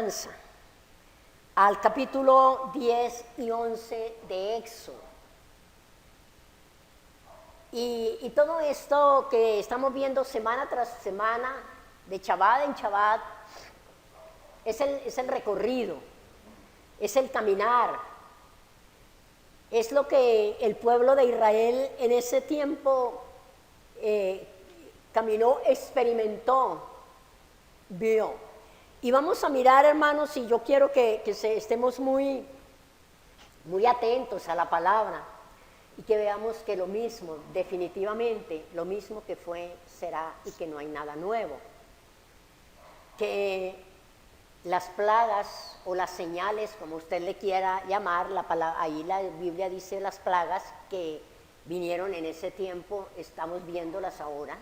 enseñanza al capítulo 10 y 11 de Éxodo. Y todo esto que estamos viendo semana tras semana, de Shabbat en Shabbat, es el recorrido, es el caminar, es lo que el pueblo de Israel en ese tiempo caminó, experimentó, vio. Y vamos a mirar, hermanos, y yo quiero que estemos muy atentos a la palabra y que veamos que lo mismo, definitivamente, lo mismo que fue, será y que no hay nada nuevo. Que las plagas o las señales, como usted le quiera llamar, ahí la Biblia dice las plagas que vinieron en ese tiempo, estamos viéndolas ahora,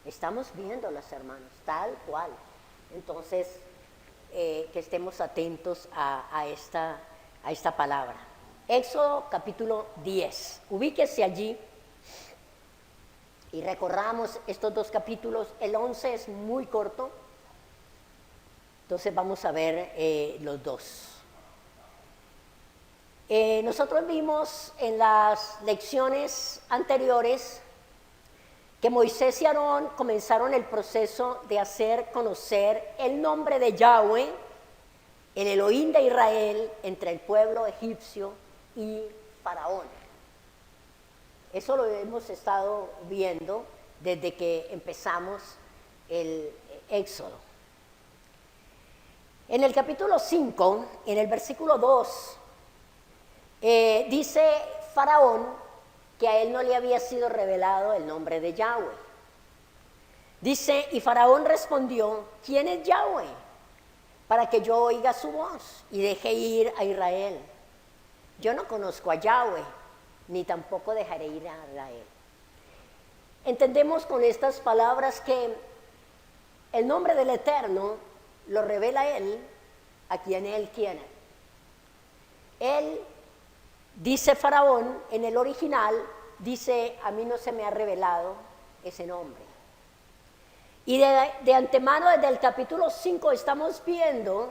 estamos viéndolas, hermanos, tal cual. Entonces, que estemos atentos a esta palabra. Éxodo capítulo 10, ubíquese allí y recorramos estos dos capítulos. El 11 es muy corto, entonces vamos a ver los dos. Nosotros vimos en las lecciones anteriores que Moisés y Aarón comenzaron el proceso de hacer conocer el nombre de Yahweh, el Elohim de Israel, entre el pueblo egipcio y Faraón. Eso lo hemos estado viendo desde que empezamos el Éxodo. En el capítulo 5, en el versículo 2, dice Faraón que a él no le había sido revelado el nombre de Yahweh. Dice, y Faraón respondió, ¿quién es Yahweh? Para que yo oiga su voz y deje ir a Israel. Yo no conozco a Yahweh, ni tampoco dejaré ir a Israel. Entendemos con estas palabras que el nombre del Eterno lo revela Él a quien Él quiere. Él, dice Faraón, en el original, dice, a mí no se me ha revelado ese nombre. Y de antemano, desde el capítulo 5, estamos viendo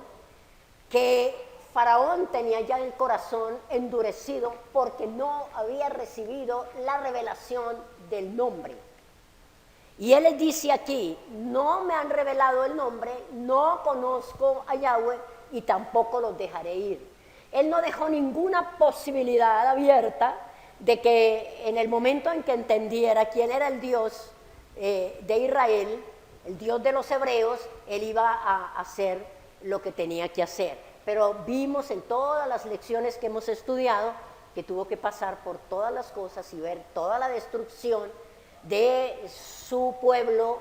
que Faraón tenía ya el corazón endurecido porque no había recibido la revelación del nombre. Y él les dice aquí, no me han revelado el nombre, no conozco a Yahweh y tampoco los dejaré ir. Él no dejó ninguna posibilidad abierta de que en el momento en que entendiera quién era el Dios de Israel, el Dios de los hebreos, él iba a hacer lo que tenía que hacer. Pero vimos en todas las lecciones que hemos estudiado que tuvo que pasar por todas las cosas y ver toda la destrucción de su pueblo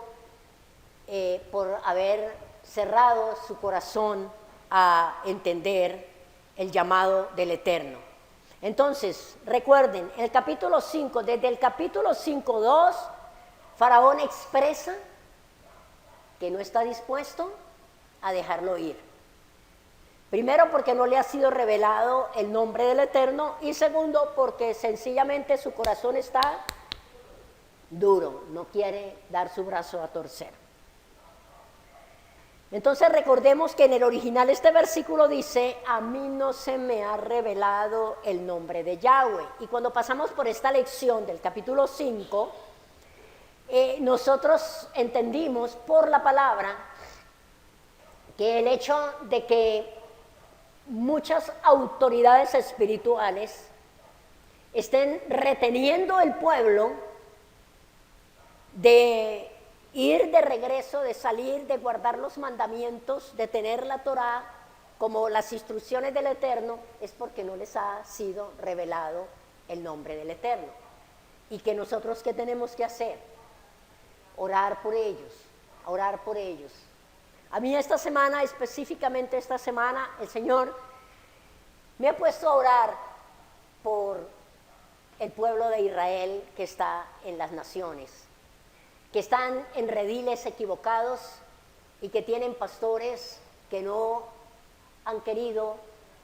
por haber cerrado su corazón a entender el llamado del Eterno. Entonces, recuerden, el capítulo 5, desde el capítulo 5:2, Faraón expresa que no está dispuesto a dejarlo ir. Primero, porque no le ha sido revelado el nombre del Eterno, y segundo, porque sencillamente su corazón está duro, no quiere dar su brazo a torcer. Entonces recordemos que en el original este versículo dice, a mí no se me ha revelado el nombre de Yahweh. Y cuando pasamos por esta lección del capítulo 5, nosotros entendimos por la palabra que el hecho de que muchas autoridades espirituales estén reteniendo el pueblo de ir de regreso, de salir, de guardar los mandamientos, de tener la Torá como las instrucciones del Eterno, es porque no les ha sido revelado el nombre del Eterno. Y que nosotros, ¿qué tenemos que hacer? Orar por ellos, orar por ellos. A mí esta semana, específicamente esta semana, el Señor me ha puesto a orar por el pueblo de Israel que está en las naciones, que están en rediles equivocados y que tienen pastores que no han querido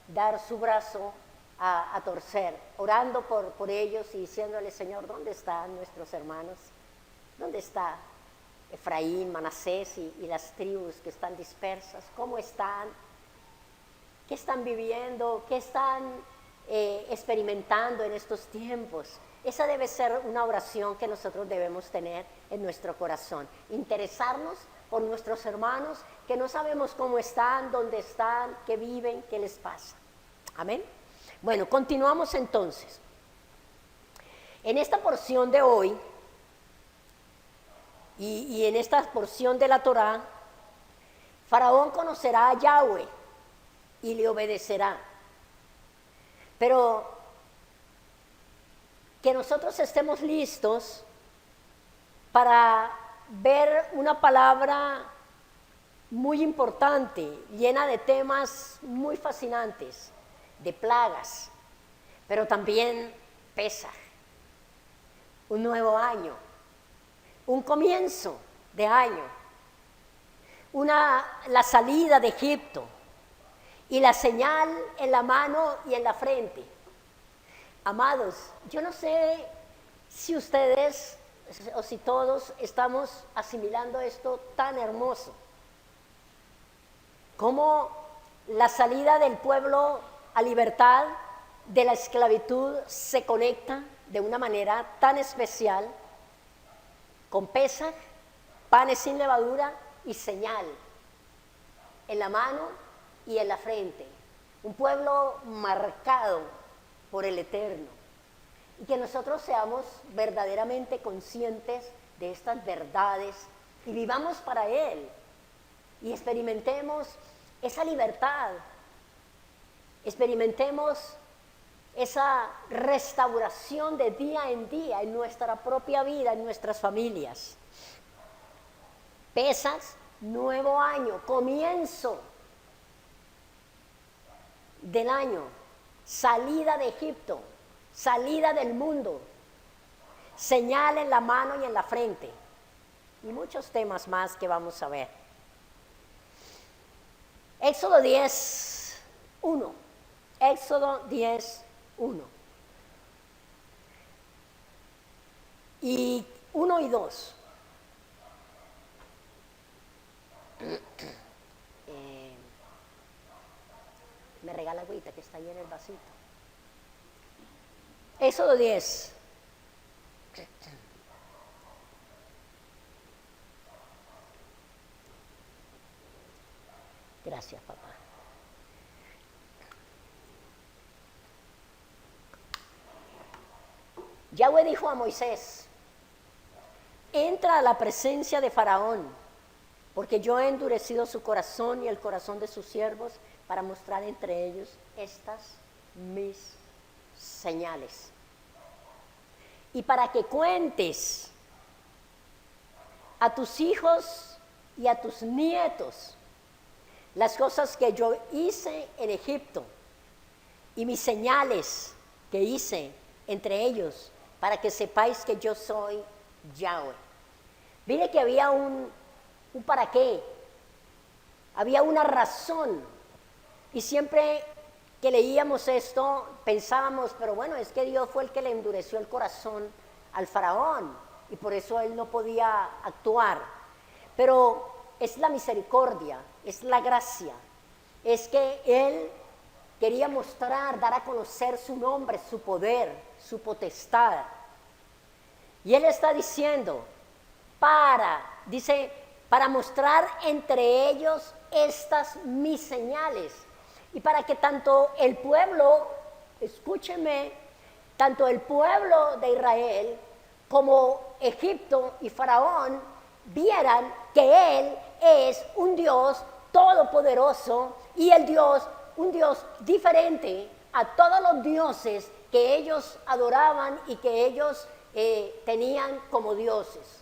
dar su brazo a torcer, orando por ellos y diciéndole, Señor, ¿dónde están nuestros hermanos? ¿Dónde está Efraín, Manasés y las tribus que están dispersas? ¿Cómo están? qué están viviendo, qué están experimentando en estos tiempos. Esa debe ser una oración que nosotros debemos tener en nuestro corazón. Interesarnos por nuestros hermanos que no sabemos cómo están, dónde están, qué viven, qué les pasa. Amén. Bueno, continuamos entonces. En esta porción de hoy y en esta porción de la Torá, Faraón conocerá a Yahweh y le obedecerá. Pero que nosotros estemos listos para ver una palabra muy importante, llena de temas muy fascinantes, de plagas, pero también Pesaj, un nuevo año, un comienzo de año, la salida de Egipto y la señal en la mano y en la frente. Amados, yo no sé si ustedes o si todos estamos asimilando esto tan hermoso, como la salida del pueblo a libertad de la esclavitud se conecta de una manera tan especial con Pesaj, panes sin levadura y señal en la mano y en la frente. Un pueblo marcado por el Eterno. Y que nosotros seamos verdaderamente conscientes de estas verdades y vivamos para Él. Y experimentemos esa libertad. Experimentemos esa restauración de día en día en nuestra propia vida, en nuestras familias. Pesaj, nuevo año, comienzo del año, salida de Egipto, salida del mundo, señal en la mano y en la frente, y muchos temas más que vamos a ver. Éxodo 10, 1. Éxodo 10, 1. Y 1 y 2. Me regala agüita que está ahí en el vasito. Éxodo 10. Gracias, papá. Yahweh dijo a Moisés: entra a la presencia de Faraón, porque yo he endurecido su corazón y el corazón de sus siervos para mostrar entre ellos estas mis señales. Y para que cuentes a tus hijos y a tus nietos las cosas que yo hice en Egipto y mis señales que hice entre ellos, para que sepáis que yo soy Yahweh. Mire que había un para qué, había una razón, y siempre que leíamos esto pensábamos, pero bueno, es que Dios fue el que le endureció el corazón al faraón y por eso él no podía actuar. Pero es la misericordia, es la gracia, es que él quería mostrar, dar a conocer su nombre, su poder, su potestad. Y él está diciendo, para mostrar entre ellos estas mis señales. Y para que tanto el pueblo, escúcheme, tanto el pueblo de Israel como Egipto y Faraón vieran que Él es un Dios todopoderoso y un Dios diferente a todos los dioses que ellos adoraban y que ellos tenían como dioses.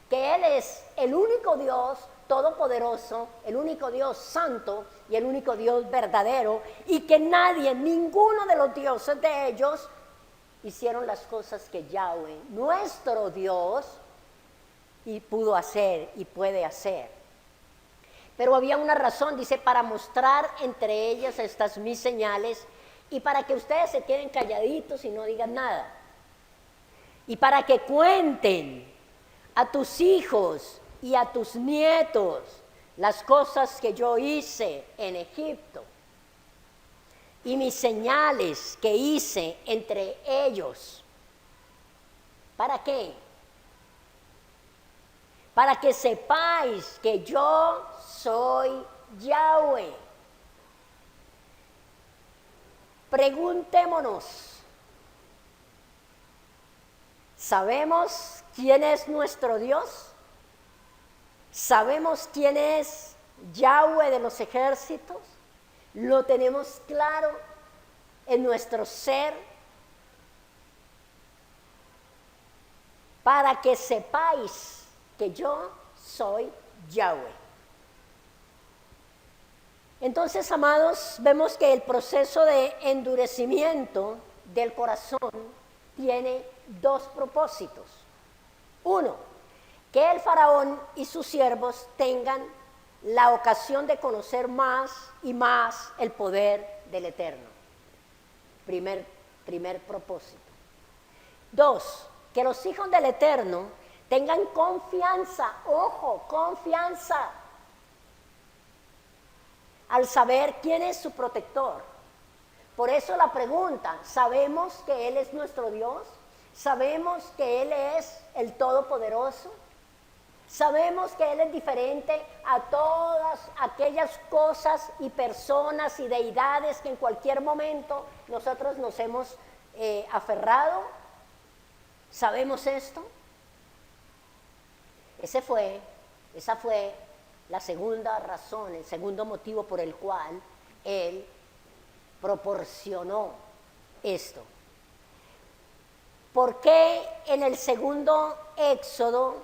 Que Él es el único Dios todopoderoso, el único Dios santo y el único Dios verdadero, y que ninguno de los dioses de ellos hicieron las cosas que Yahweh, nuestro Dios, y pudo hacer y puede hacer. Pero había una razón, dice, para mostrar entre ellas estas mis señales y para que ustedes se queden calladitos y no digan nada. Y para que cuenten a tus hijos y a tus nietos las cosas que yo hice en Egipto y mis señales que hice entre ellos. ¿Para qué? Para que sepáis que yo soy Yahweh. Preguntémonos, ¿sabemos quién es nuestro Dios? ¿Sabemos quién es Yahweh de los ejércitos? ¿Lo tenemos claro en nuestro ser? Para que sepáis que yo soy Yahweh. Entonces, amados, vemos que el proceso de endurecimiento del corazón tiene dos propósitos. Uno, que el faraón y sus siervos tengan la ocasión de conocer más y más el poder del Eterno. Primer propósito. Dos, que los hijos del Eterno tengan confianza, ojo, confianza, al saber quién es su protector. Por eso la pregunta, ¿sabemos que Él es nuestro Dios? ¿Sabemos que Él es el Todopoderoso? ¿Sabemos que Él es diferente a todas aquellas cosas y personas y deidades que en cualquier momento nosotros nos hemos aferrado? ¿Sabemos esto? Esa fue la segunda razón, el segundo motivo por el cual Él proporcionó esto. ¿Por qué en el segundo Éxodo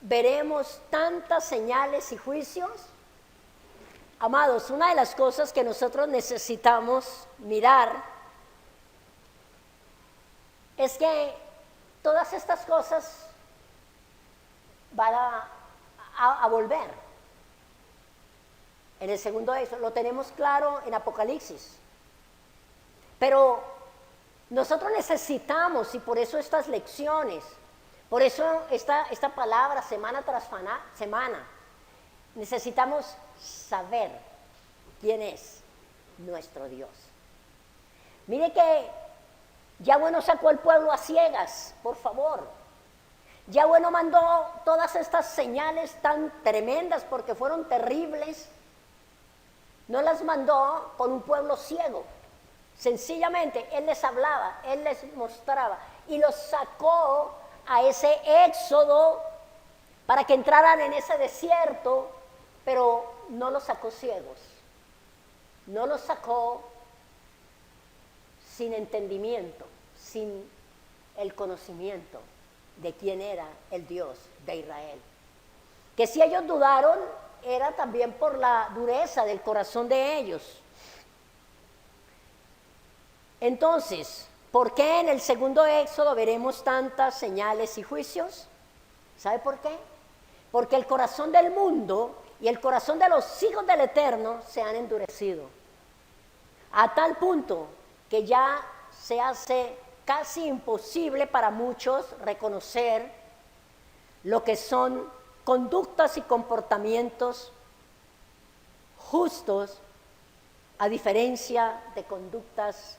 veremos tantas señales y juicios? Amados, una de las cosas que nosotros necesitamos mirar es que todas estas cosas van a volver. En el segundo Éxodo lo tenemos claro en Apocalipsis. Pero nosotros necesitamos, y por eso estas lecciones, por eso esta palabra semana tras semana, necesitamos saber quién es nuestro Dios. Mire que Yahweh no sacó al pueblo a ciegas, por favor. Yahweh no mandó todas estas señales tan tremendas porque fueron terribles. No las mandó con un pueblo ciego. Sencillamente Él les hablaba, Él les mostraba y los sacó a ese éxodo para que entraran en ese desierto, pero no los sacó ciegos. No los sacó sin entendimiento, sin el conocimiento de quién era el Dios de Israel. Que si ellos dudaron, era también por la dureza del corazón de ellos. Entonces, ¿por qué en el segundo Éxodo veremos tantas señales y juicios? ¿Sabe por qué? Porque el corazón del mundo y el corazón de los hijos del Eterno se han endurecido. A tal punto que ya se hace casi imposible para muchos reconocer lo que son conductas y comportamientos justos a diferencia de conductas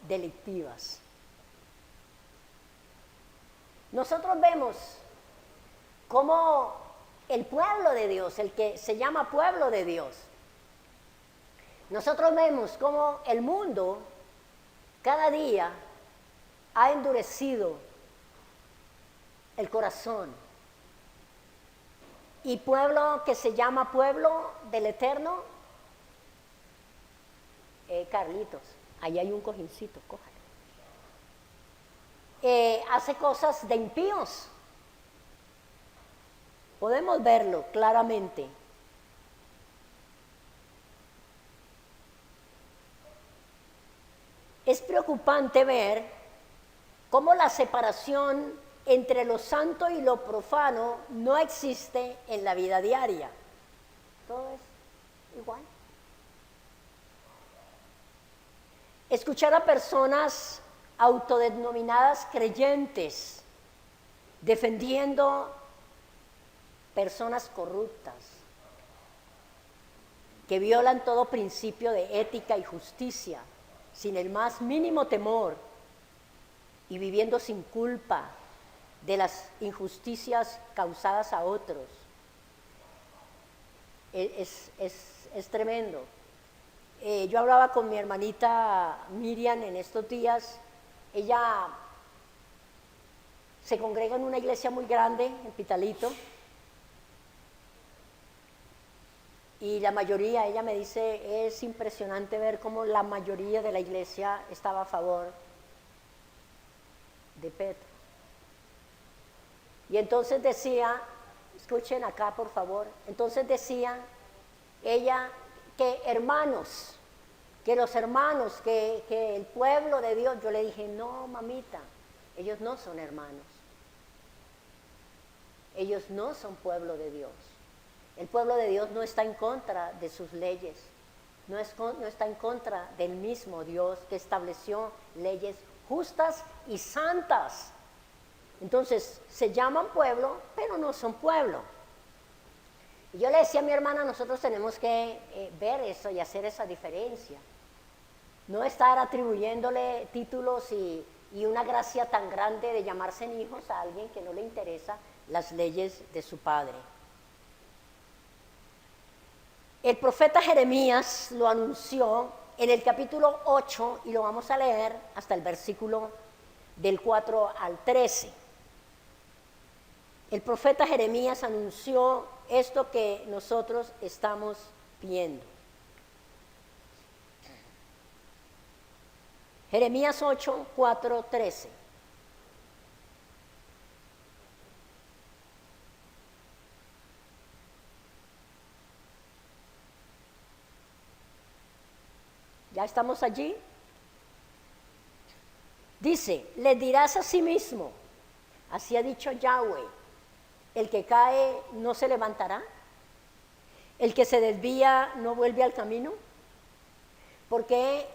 delictivas. Nosotros vemos cómo el pueblo de Dios, el que se llama pueblo de Dios, nosotros vemos cómo el mundo cada día ha endurecido el corazón. Y pueblo que se llama pueblo del Eterno, Carlitos, ahí hay un cojincito, cójalo. Hace cosas de impíos. Podemos verlo claramente. Es preocupante ver cómo la separación entre lo santo y lo profano no existe en la vida diaria. Todo es igual. Escuchar a personas autodenominadas creyentes defendiendo personas corruptas que violan todo principio de ética y justicia, sin el más mínimo temor y viviendo sin culpa de las injusticias causadas a otros, es tremendo. Yo hablaba con mi hermanita Miriam en estos días. Ella se congrega en una iglesia muy grande en Pitalito, y la mayoría, ella me dice, es impresionante ver cómo la mayoría de la iglesia estaba a favor de Petro. Y entonces decía, escuchen acá por favor, entonces decía ella que hermanos, que los hermanos, que el pueblo de Dios, yo le dije, no mamita, ellos no son hermanos, ellos no son pueblo de Dios. El pueblo de Dios no está en contra de sus leyes, no está en contra del mismo Dios que estableció leyes justas y santas. Entonces, se llaman pueblo, pero no son pueblo. Y yo le decía a mi hermana, nosotros tenemos que ver eso y hacer esa diferencia. No estar atribuyéndole títulos y una gracia tan grande de llamarse hijos a alguien que no le interesa las leyes de su padre. El profeta Jeremías lo anunció en el capítulo 8 y lo vamos a leer hasta el versículo del 4 al 13. El profeta Jeremías anunció esto que nosotros estamos viendo. Jeremías 8, 4, 13. ¿Ya estamos allí? Dice, le dirás a sí mismo, así ha dicho Yahweh, el que cae no se levantará, el que se desvía no vuelve al camino. ¿Por qué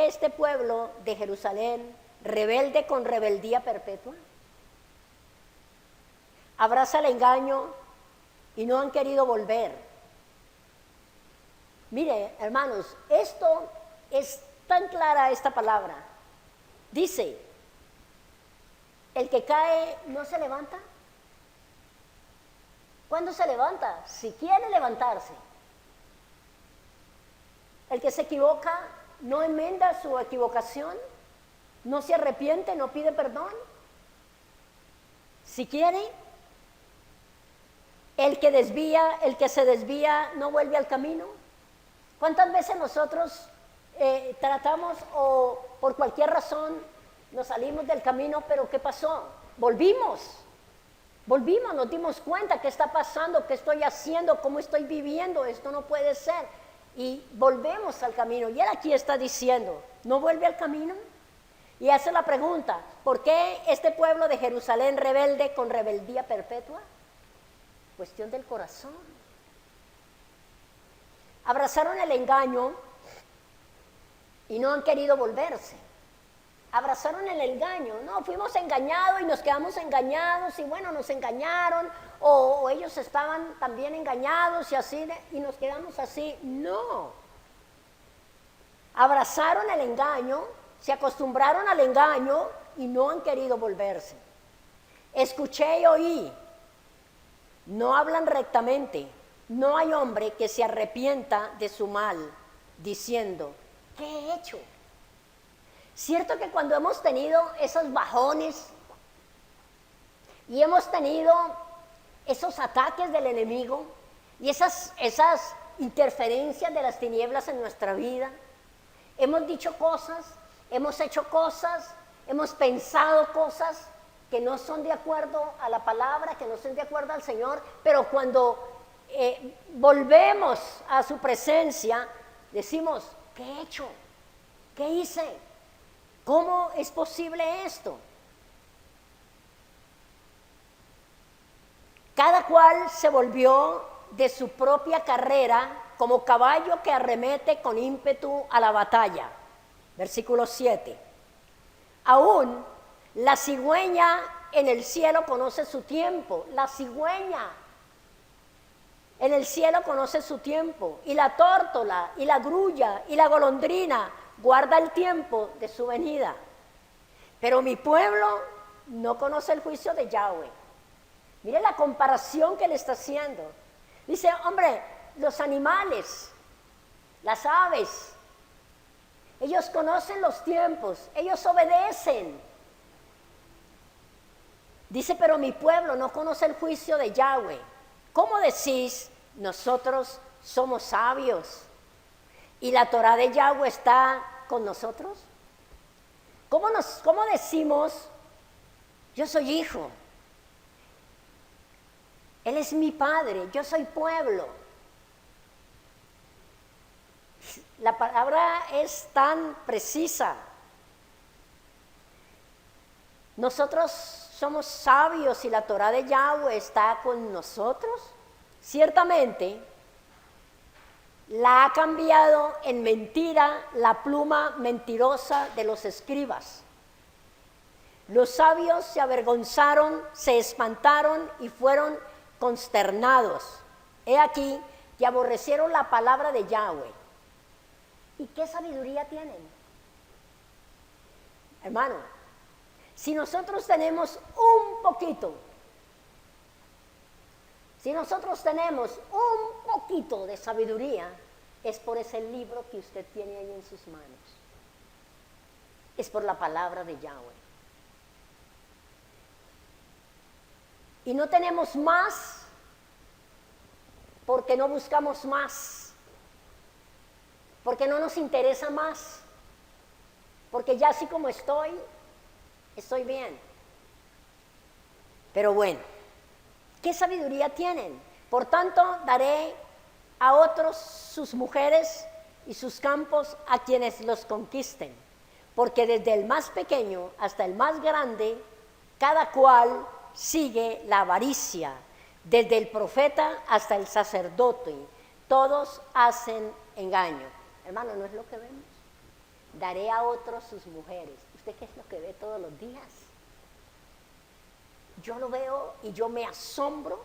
este pueblo de Jerusalén, rebelde con rebeldía perpetua, abraza el engaño y no han querido volver? Mire, hermanos, esto es tan clara esta palabra. Dice, el que cae no se levanta. ¿Cuándo se levanta? Si quiere levantarse. El que se equivoca no enmienda su equivocación, no se arrepiente, no pide perdón. Si quiere, el que se desvía no vuelve al camino. ¿Cuántas veces nosotros tratamos o por cualquier razón nos salimos del camino, pero qué pasó? Volvimos, nos dimos cuenta qué está pasando, qué estoy haciendo, cómo estoy viviendo, esto no puede ser. Y volvemos al camino. Y él aquí está diciendo, ¿no vuelve al camino? Y hace la pregunta, ¿por qué este pueblo de Jerusalén rebelde con rebeldía perpetua? Cuestión del corazón. Abrazaron el engaño y no han querido volverse. Abrazaron el engaño, no, fuimos engañados y nos quedamos engañados y bueno, nos engañaron o ellos estaban también engañados y así y nos quedamos así. No. Abrazaron el engaño, se acostumbraron al engaño y no han querido volverse. Escuché y oí, no hablan rectamente. No hay hombre que se arrepienta de su mal, diciendo, ¿qué he hecho? Cierto que cuando hemos tenido esos bajones y hemos tenido esos ataques del enemigo y esas interferencias de las tinieblas en nuestra vida, hemos dicho cosas, hemos hecho cosas, hemos pensado cosas que no son de acuerdo a la palabra, que no son de acuerdo al Señor, pero cuando volvemos a su presencia, decimos, ¿qué he hecho? ¿Qué hice? ¿Cómo es posible esto? Cada cual se volvió de su propia carrera como caballo que arremete con ímpetu a la batalla. Versículo 7. Aún la cigüeña en el cielo conoce su tiempo. La cigüeña en el cielo conoce su tiempo, y la tórtola, y la grulla, y la golondrina guarda el tiempo de su venida. Pero mi pueblo no conoce el juicio de Yahweh. Mire la comparación que le está haciendo. Dice, hombre, los animales, las aves, ellos conocen los tiempos, ellos obedecen. Dice, pero mi pueblo no conoce el juicio de Yahweh. ¿Cómo decís, nosotros somos sabios y la Torá de Yahweh está con nosotros? ¿Cómo decimos, yo soy hijo? Él es mi padre, yo soy pueblo. La palabra es tan precisa. Nosotros somos sabios y la Torá de Yahweh está con nosotros. Ciertamente, la ha cambiado en mentira la pluma mentirosa de los escribas. Los sabios se avergonzaron, se espantaron y fueron consternados. He aquí que aborrecieron la palabra de Yahweh. ¿Y qué sabiduría tienen? Hermano, si nosotros tenemos un poquito, de sabiduría, es por ese libro que usted tiene ahí en sus manos. Es por la palabra de Yahweh. Y no tenemos más porque no buscamos más, porque no nos interesa más, porque ya así como estoy bien. Pero bueno, ¿qué sabiduría tienen? Por tanto, daré a otros sus mujeres y sus campos a quienes los conquisten, porque desde el más pequeño hasta el más grande, cada cual sigue la avaricia, desde el profeta hasta el sacerdote, todos hacen engaño. Hermano, ¿no es lo que vemos? Daré a otros sus mujeres. ¿Usted qué es lo que ve todos los días? Yo lo veo y yo me asombro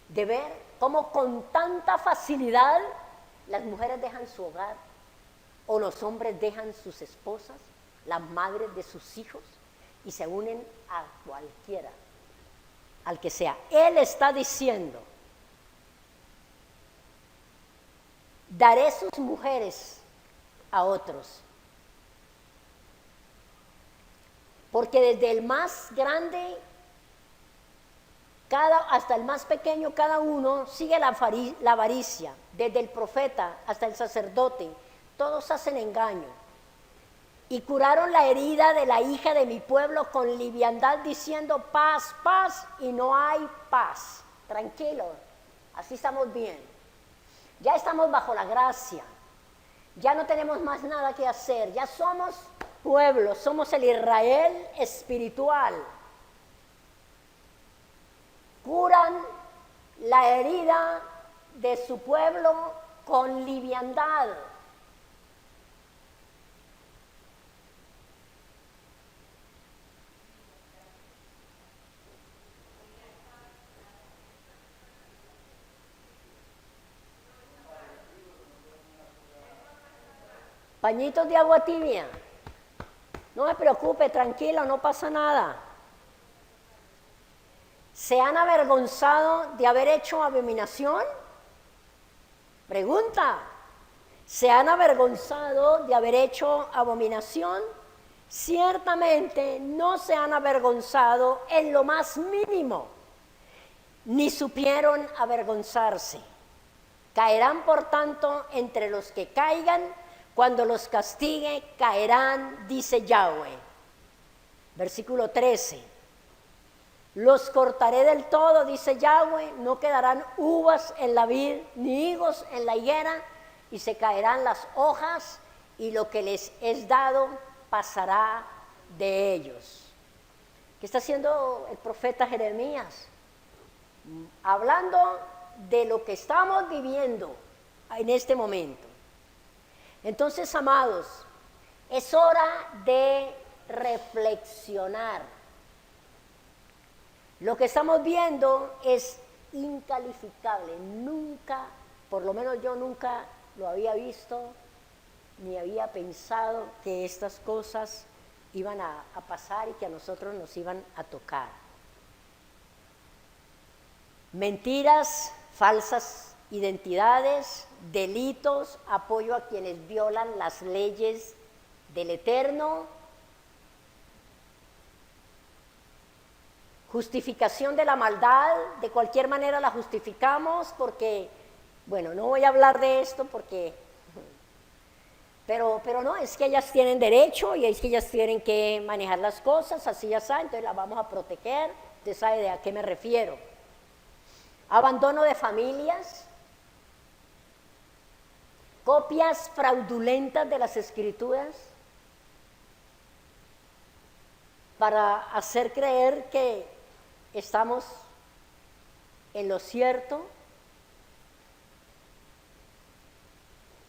de ver cómo con tanta facilidad las mujeres dejan su hogar o los hombres dejan sus esposas, las madres de sus hijos y se unen a cualquiera, al que sea. Él está diciendo, daré sus mujeres a otros. Porque desde el más grande hasta el más pequeño, cada uno sigue la avaricia. Desde el profeta hasta el sacerdote, todos hacen engaño. Y curaron la herida de la hija de mi pueblo con liviandad, diciendo paz, paz, y no hay paz. Tranquilo, así estamos bien. Ya estamos bajo la gracia. Ya no tenemos más nada que hacer. Ya somos pueblo, somos el Israel espiritual. Curan la herida de su pueblo con liviandad. Pañitos de agua tibia. No me preocupe, tranquilo, no pasa nada. ¿Se han avergonzado de haber hecho abominación? Pregunta. ¿Se han avergonzado de haber hecho abominación? Ciertamente no se han avergonzado en lo más mínimo, ni supieron avergonzarse. Caerán, por tanto, entre los que caigan, cuando los castigue, caerán, dice Yahweh. Versículo 13. Los cortaré del todo, dice Yahweh, no quedarán uvas en la vid, ni higos en la higuera, y se caerán las hojas, y lo que les es dado pasará de ellos. ¿Qué está haciendo el profeta Jeremías? Hablando de lo que estamos viviendo en este momento. Entonces, amados, es hora de reflexionar. Lo que estamos viendo es incalificable. Nunca, por lo menos yo nunca lo había visto ni había pensado que estas cosas iban a pasar y que a nosotros nos iban a tocar. Mentiras, falsas identidades, delitos, apoyo a quienes violan las leyes del Eterno, justificación de la maldad, de cualquier manera la justificamos porque, bueno, no voy a hablar de esto porque, pero no, es que ellas tienen derecho y es que ellas tienen que manejar las cosas, así ya saben, entonces las vamos a proteger, usted sabe de a qué me refiero. Abandono de familias, copias fraudulentas de las Escrituras para hacer creer que estamos en lo cierto.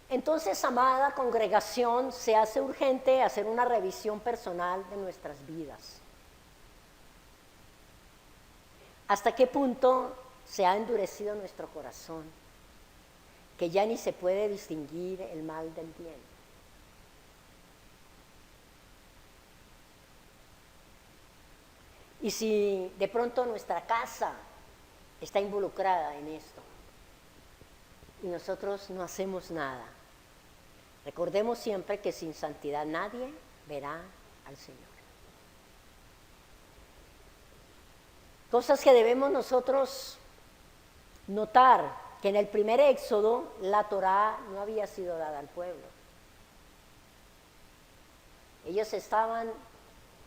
Entonces, amada congregación, se hace urgente hacer una revisión personal de nuestras vidas. ¿Hasta qué punto se ha endurecido nuestro corazón, que ya ni se puede distinguir el mal del bien? Y si de pronto nuestra casa está involucrada en esto y nosotros no hacemos nada, recordemos siempre que sin santidad nadie verá al Señor. Cosas que debemos nosotros notar, que en el primer éxodo la Torá no había sido dada al pueblo. Ellos estaban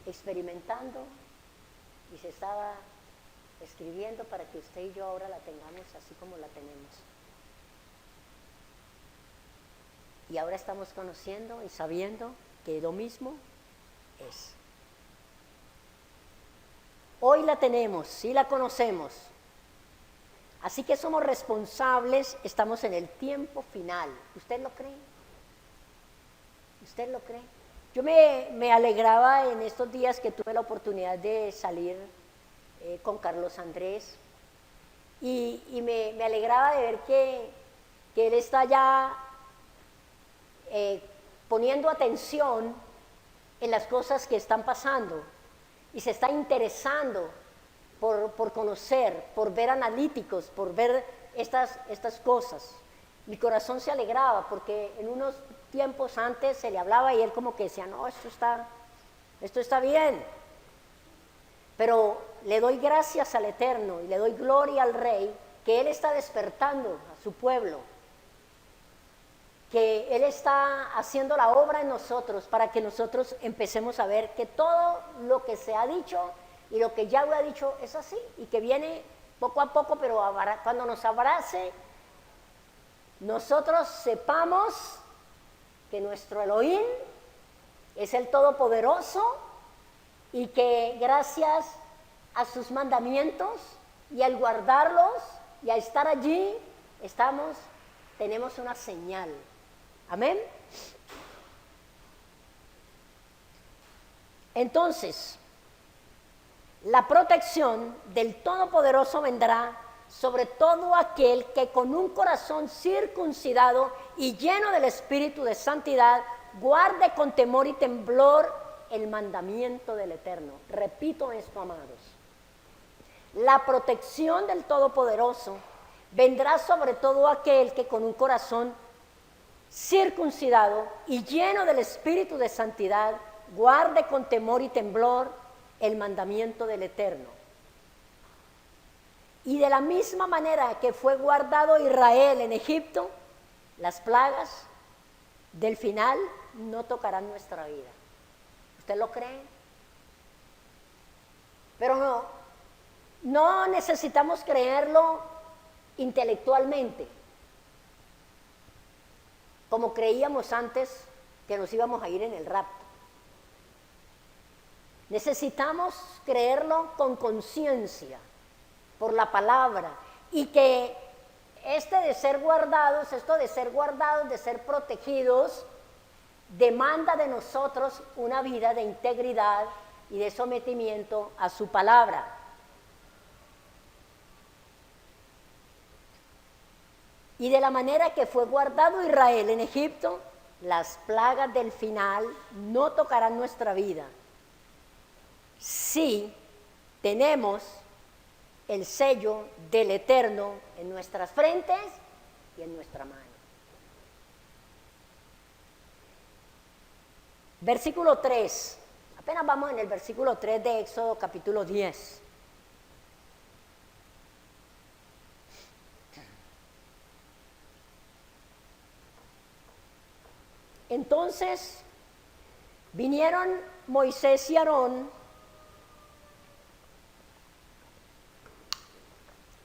experimentando y se estaba escribiendo para que usted y yo ahora la tengamos así como la tenemos. Y ahora estamos conociendo y sabiendo que lo mismo es. Hoy la tenemos, sí la conocemos. Así que somos responsables, estamos en el tiempo final. ¿Usted lo cree? ¿Usted lo cree? Yo me alegraba en estos días que tuve la oportunidad de salir con Carlos Andrés y me alegraba de ver que él está ya poniendo atención en las cosas que están pasando y se está interesando por conocer, por ver analíticos, por ver estas cosas. Mi corazón se alegraba porque en unos tiempos antes se le hablaba y él como que decía, no, esto está bien. Pero le doy gracias al Eterno y le doy gloria al Rey que Él está despertando a su pueblo, que Él está haciendo la obra en nosotros para que nosotros empecemos a ver que todo lo que se ha dicho y lo que Yahweh ha dicho es así y que viene poco a poco, pero cuando nos abrace, nosotros sepamos que nuestro Elohim es el Todopoderoso y que gracias a sus mandamientos y al guardarlos y a estar allí, tenemos una señal. Amén. Entonces, la protección del Todopoderoso vendrá sobre todo aquel que con un corazón circuncidado y lleno del Espíritu de santidad guarde con temor y temblor el mandamiento del Eterno. Repito esto, amados. La protección del Todopoderoso vendrá sobre todo aquel que con un corazón circuncidado y lleno del Espíritu de santidad guarde con temor y temblor el mandamiento del Eterno. Y de la misma manera que fue guardado Israel en Egipto, las plagas del final no tocarán nuestra vida. ¿Usted lo cree? Pero no necesitamos creerlo intelectualmente, como creíamos antes que nos íbamos a ir en el rapto. Necesitamos creerlo con conciencia, por la palabra, y que esto de ser guardados, de ser protegidos, demanda de nosotros una vida de integridad y de sometimiento a su palabra. Y de la manera que fue guardado Israel en Egipto, las plagas del final no tocarán nuestra vida si tenemos el sello del Eterno en nuestras frentes y en nuestra mano. Versículo 3. Apenas vamos en el versículo 3 de Éxodo capítulo 10. Entonces vinieron Moisés y Aarón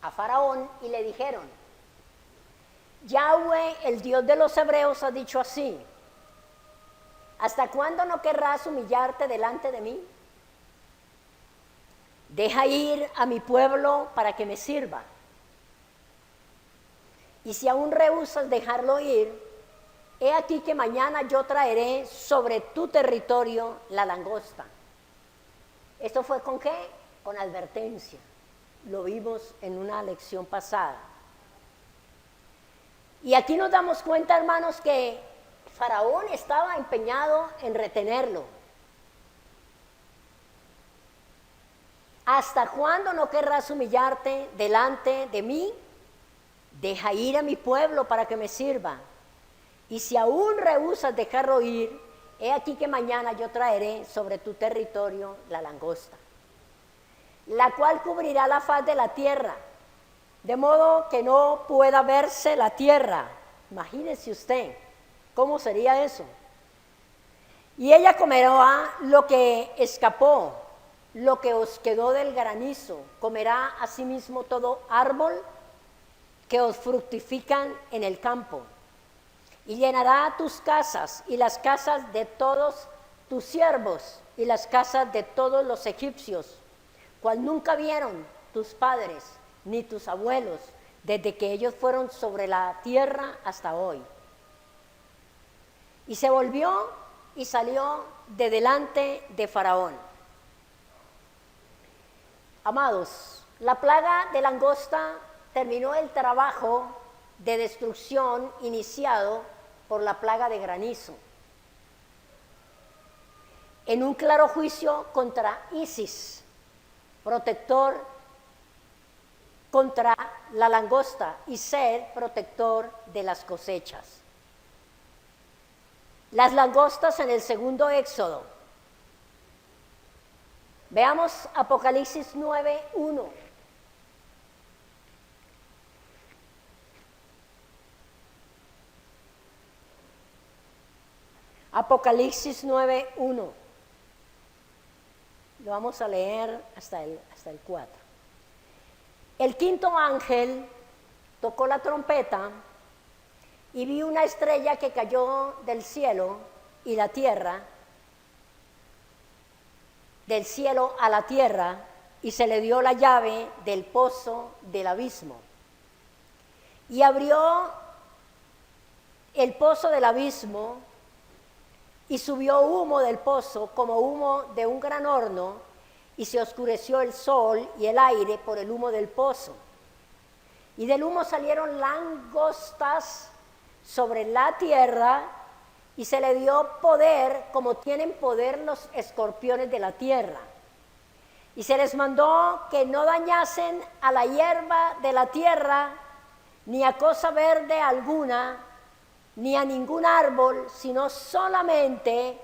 a Faraón y le dijeron: Yahweh, el Dios de los hebreos, ha dicho así: ¿hasta cuándo no querrás humillarte delante de mí? Deja ir a mi pueblo para que me sirva. Y si aún rehusas dejarlo ir, he aquí que mañana yo traeré sobre tu territorio la langosta. ¿Esto fue con qué? Con advertencia. Lo vimos en una lección pasada. Y aquí nos damos cuenta, hermanos, que Faraón estaba empeñado en retenerlo. ¿Hasta cuándo no querrás humillarte delante de mí? Deja ir a mi pueblo para que me sirva. Y si aún rehusas dejarlo ir, he aquí que mañana yo traeré sobre tu territorio la langosta, la cual cubrirá la faz de la tierra, de modo que no pueda verse la tierra. Imagínese usted, ¿cómo sería eso? Y ella comerá lo que escapó, lo que os quedó del granizo, comerá asimismo todo árbol que os fructifican en el campo. Y llenará tus casas y las casas de todos tus siervos y las casas de todos los egipcios, cual nunca vieron tus padres ni tus abuelos, desde que ellos fueron sobre la tierra hasta hoy. Y se volvió y salió de delante de Faraón. Amados, la plaga de langosta terminó el trabajo de destrucción iniciado por la plaga de granizo, en un claro juicio contra Isis, protector contra la langosta, y ser protector de las cosechas. Las langostas en el segundo Éxodo. Veamos Apocalipsis 9:1. Apocalipsis 9:1. Lo vamos a leer hasta el 4. El quinto ángel tocó la trompeta y vi una estrella que cayó del cielo y la tierra, del cielo a la tierra, y se le dio la llave del pozo del abismo. Y abrió el pozo del abismo, y subió humo del pozo como humo de un gran horno, y se oscureció el sol y el aire por el humo del pozo. Y del humo salieron langostas sobre la tierra, y se le dio poder como tienen poder los escorpiones de la tierra. Y se les mandó que no dañasen a la hierba de la tierra, ni a cosa verde alguna, ni a ningún árbol, sino solamente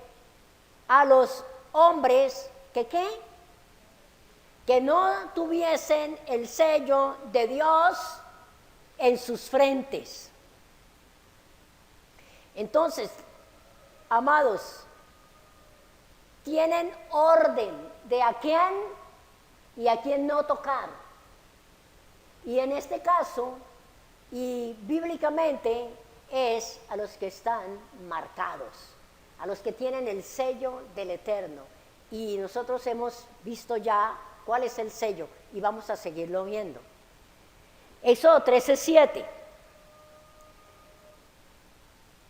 a los hombres que ¿qué? Que no tuviesen el sello de Dios en sus frentes. Entonces, amados, tienen orden de a quién y a quién no tocar. Y en este caso, y bíblicamente, es a los que están marcados, a los que tienen el sello del Eterno. Y nosotros hemos visto ya cuál es el sello y vamos a seguirlo viendo. Éxodo 13:7.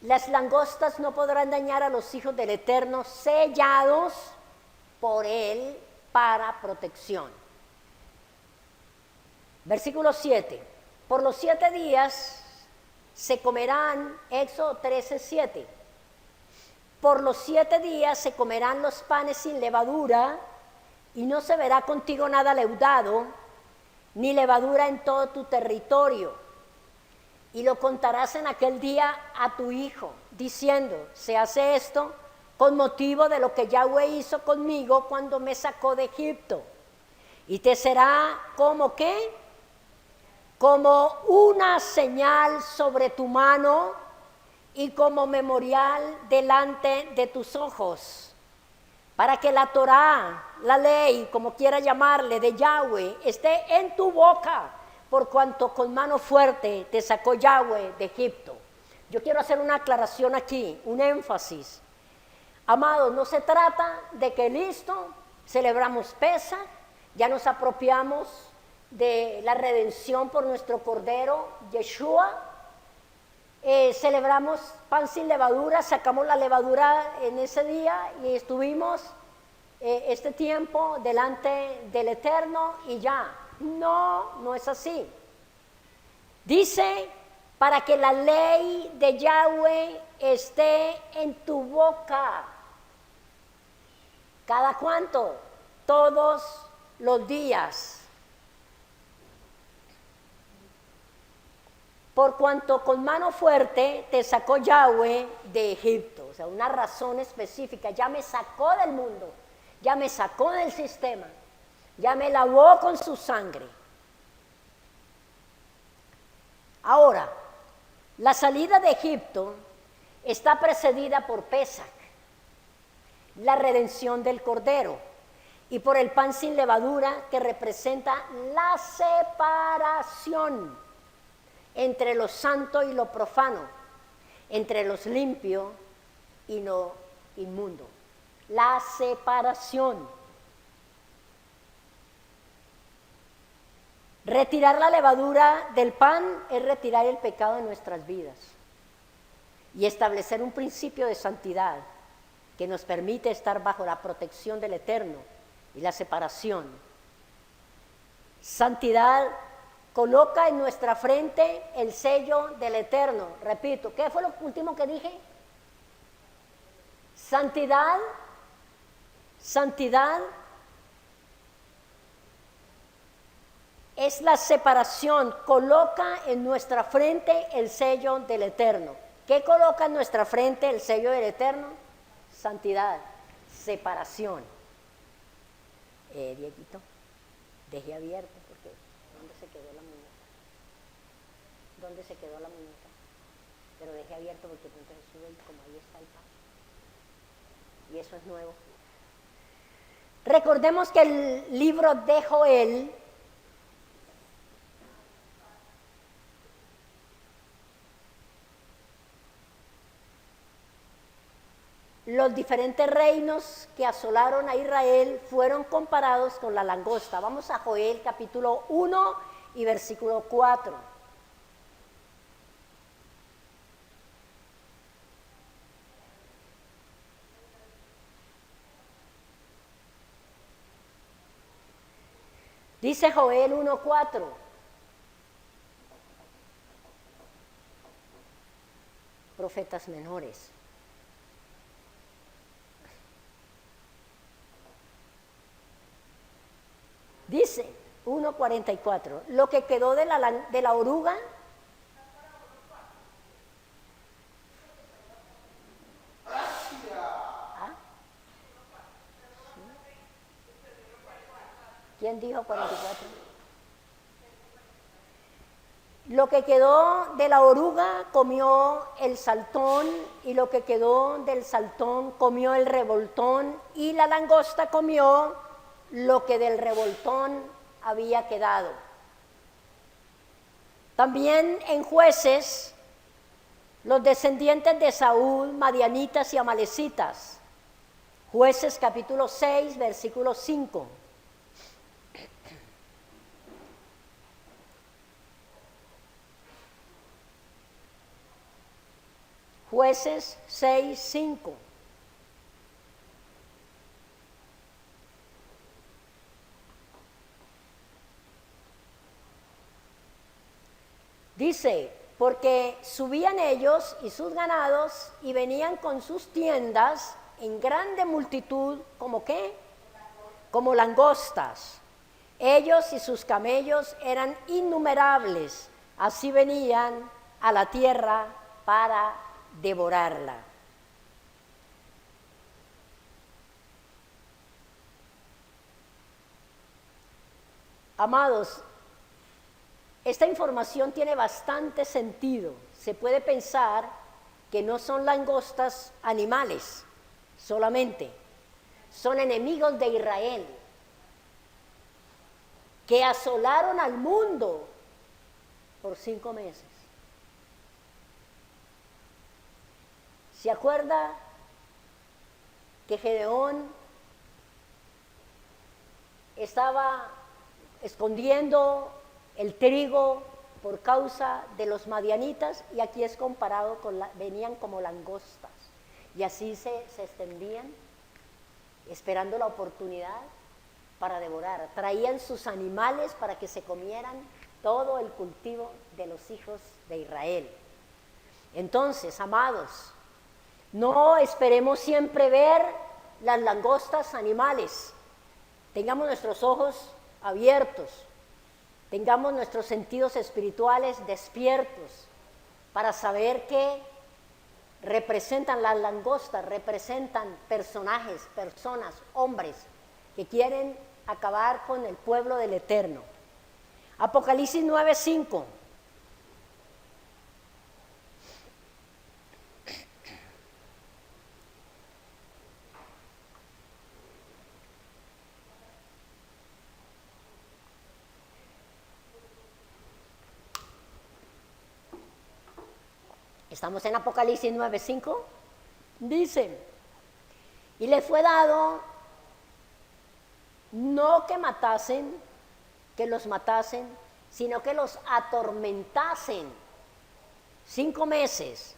Las langostas no podrán dañar a los hijos del Eterno, sellados por él para protección. Versículo 7. Por los 7 días se comerán, Éxodo 13:7, por los 7 días se comerán los panes sin levadura, y no se verá contigo nada leudado, ni levadura en todo tu territorio. Y lo contarás en aquel día a tu hijo, diciendo, se hace esto con motivo de lo que Yahweh hizo conmigo cuando me sacó de Egipto. Y te será como ¿qué? Como una señal sobre tu mano y como memorial delante de tus ojos, para que la Torá, la ley, como quiera llamarle, de Yahweh, esté en tu boca, por cuanto con mano fuerte te sacó Yahweh de Egipto. Yo quiero hacer una aclaración aquí, un énfasis. Amados, no se trata de que listo, celebramos Pesaj, ya nos apropiamos de la redención por nuestro Cordero, Yeshua, celebramos pan sin levadura, sacamos la levadura en ese día y estuvimos este tiempo delante del Eterno y ya. No, no es así. Dice, para que la ley de Yahweh esté en tu boca. ¿Cada cuánto? Todos los días. Por cuanto con mano fuerte te sacó Yahweh de Egipto. O sea, una razón específica. Ya me sacó del mundo, ya me sacó del sistema, ya me lavó con su sangre. Ahora, la salida de Egipto está precedida por Pesaj, la redención del Cordero, y por el pan sin levadura, que representa la separación entre lo santo y lo profano, entre lo limpio y lo inmundo. La separación. Retirar la levadura del pan es retirar el pecado de nuestras vidas y establecer un principio de santidad que nos permite estar bajo la protección del Eterno y la separación. Santidad coloca en nuestra frente el sello del Eterno. Repito, ¿qué fue lo último que dije? Santidad, santidad es la separación, coloca en nuestra frente el sello del Eterno. ¿Qué coloca en nuestra frente el sello del Eterno? Santidad, separación. Dieguito, dejé abierto porque ¿dónde se quedó la muñeca? ¿Dónde se quedó la muñeca? Pero dejé abierto porque entonces sube y como ahí está el pan. Y eso es nuevo. Recordemos que el libro de Joel los diferentes reinos que asolaron a Israel fueron comparados con la langosta. Vamos a Joel capítulo 1 y versículo 4. Dice Joel 1:4. Profetas menores. Dice 1:44, lo que quedó de la oruga. ¿Ah? ¿Quién dijo 44? Lo que quedó de la oruga comió el saltón, y lo que quedó del saltón comió el revoltón, y la langosta comió lo que del revoltón había quedado. También en Jueces, los descendientes de Saúl, madianitas y amalecitas. Jueces capítulo 6, versículo 5. Jueces 6, 5. Dice, porque subían ellos y sus ganados y venían con sus tiendas en grande multitud, ¿como qué? Como langostas. Ellos y sus camellos eran innumerables, así venían a la tierra para devorarla. Amados, esta información tiene bastante sentido. Se puede pensar que no son langostas animales solamente, son enemigos de Israel que asolaron al mundo por 5 meses. ¿Se acuerda que Gedeón estaba escondiendo el trigo por causa de los madianitas? Y aquí es comparado con venían como langostas y así se extendían esperando la oportunidad para devorar. Traían sus animales para que se comieran todo el cultivo de los hijos de Israel. Entonces, amados, no esperemos siempre ver las langostas animales. Tengamos nuestros ojos abiertos, tengamos nuestros sentidos espirituales despiertos para saber que representan las langostas, representan personajes, personas, hombres que quieren acabar con el pueblo del Eterno. Apocalipsis 9:5. Estamos en Apocalipsis 9:5. Dice, y le fue dado no que matasen, que los matasen, sino que los atormentasen 5 meses.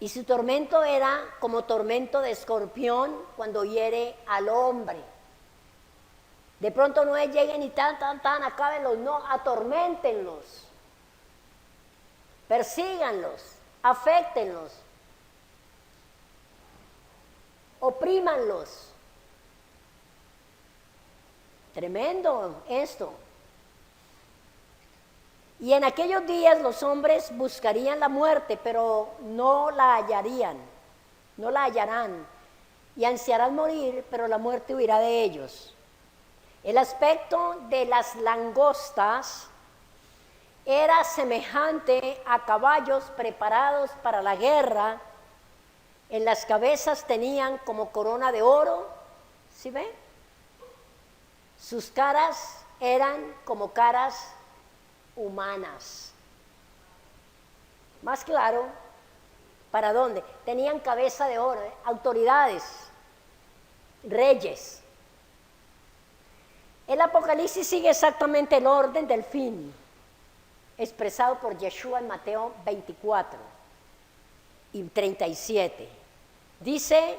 Y su tormento era como tormento de escorpión cuando hiere al hombre. De pronto no es lleguen y tan, acábenlos, no, atorméntenlos, persíganlos, aféctenlos, oprímanlos. Tremendo esto. Y en aquellos días los hombres buscarían la muerte, pero no la hallarían, no la hallarán. Y ansiarán morir, pero la muerte huirá de ellos. El aspecto de las langostas era semejante a caballos preparados para la guerra. En las cabezas tenían como corona de oro, ¿sí ven? Sus caras eran como caras humanas. Más claro, ¿para dónde? Tenían cabeza de oro, autoridades, reyes. El Apocalipsis sigue exactamente el orden del fin, expresado por Yeshua en Mateo 24 y 37. Dice,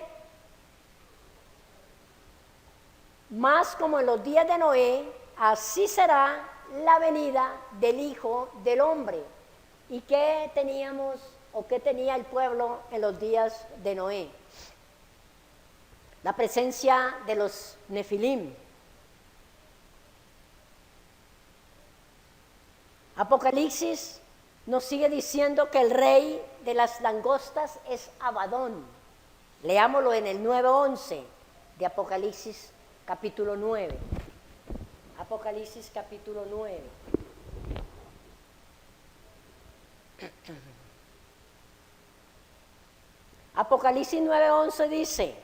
más como en los días de Noé, así será la venida del Hijo del Hombre. ¿Y qué teníamos o qué tenía el pueblo en los días de Noé? La presencia de los Nefilim. Apocalipsis nos sigue diciendo que el rey de las langostas es Abadón. Leámoslo en el 9:11 de Apocalipsis capítulo 9. Apocalipsis capítulo 9. Apocalipsis 9:11 dice,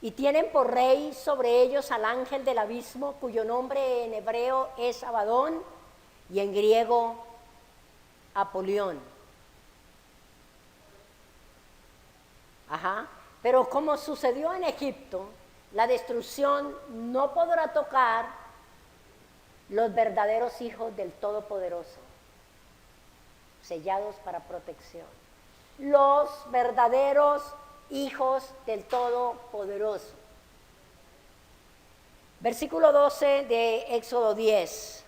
y tienen por rey sobre ellos al ángel del abismo, cuyo nombre en hebreo es Abadón y en griego Apolión. Pero como sucedió en Egipto, la destrucción no podrá tocar los verdaderos hijos del Todopoderoso, sellados para protección. Los verdaderos hijos del Todopoderoso. Versículo 12 de Éxodo 10.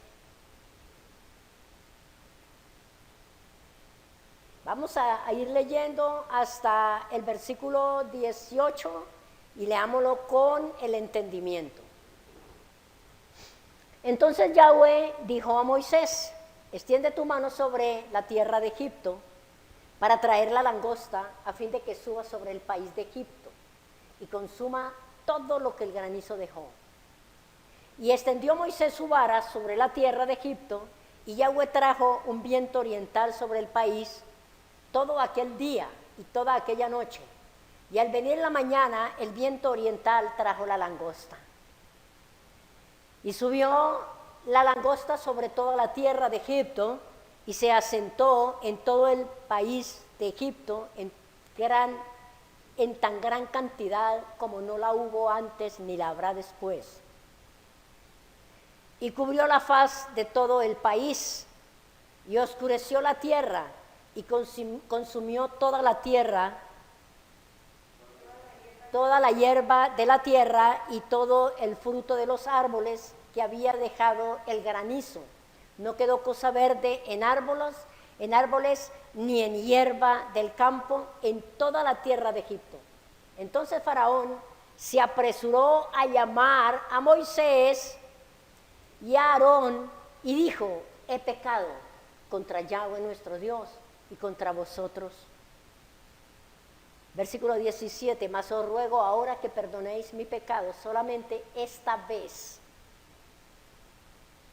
Vamos a ir leyendo hasta el versículo 18 y leámoslo con el entendimiento. Entonces Yahweh dijo a Moisés: extiende tu mano sobre la tierra de Egipto para traer la langosta, a fin de que suba sobre el país de Egipto y consuma todo lo que el granizo dejó. Y extendió Moisés su vara sobre la tierra de Egipto, y Yahweh trajo un viento oriental sobre el país todo aquel día y toda aquella noche. Y al venir la mañana, el viento oriental trajo la langosta. Y subió la langosta sobre toda la tierra de Egipto, y se asentó en todo el país de Egipto en tan gran cantidad como no la hubo antes ni la habrá después. Y cubrió la faz de todo el país, y oscureció la tierra, y consumió toda la tierra, toda la hierba de la tierra y todo el fruto de los árboles que había dejado el granizo. No quedó cosa verde en árboles ni en hierba del campo en toda la tierra de Egipto. Entonces Faraón se apresuró a llamar a Moisés y a Aarón y dijo: he pecado contra Yahweh nuestro Dios y contra vosotros. Versículo 17: mas os ruego ahora que perdonéis mi pecado solamente esta vez,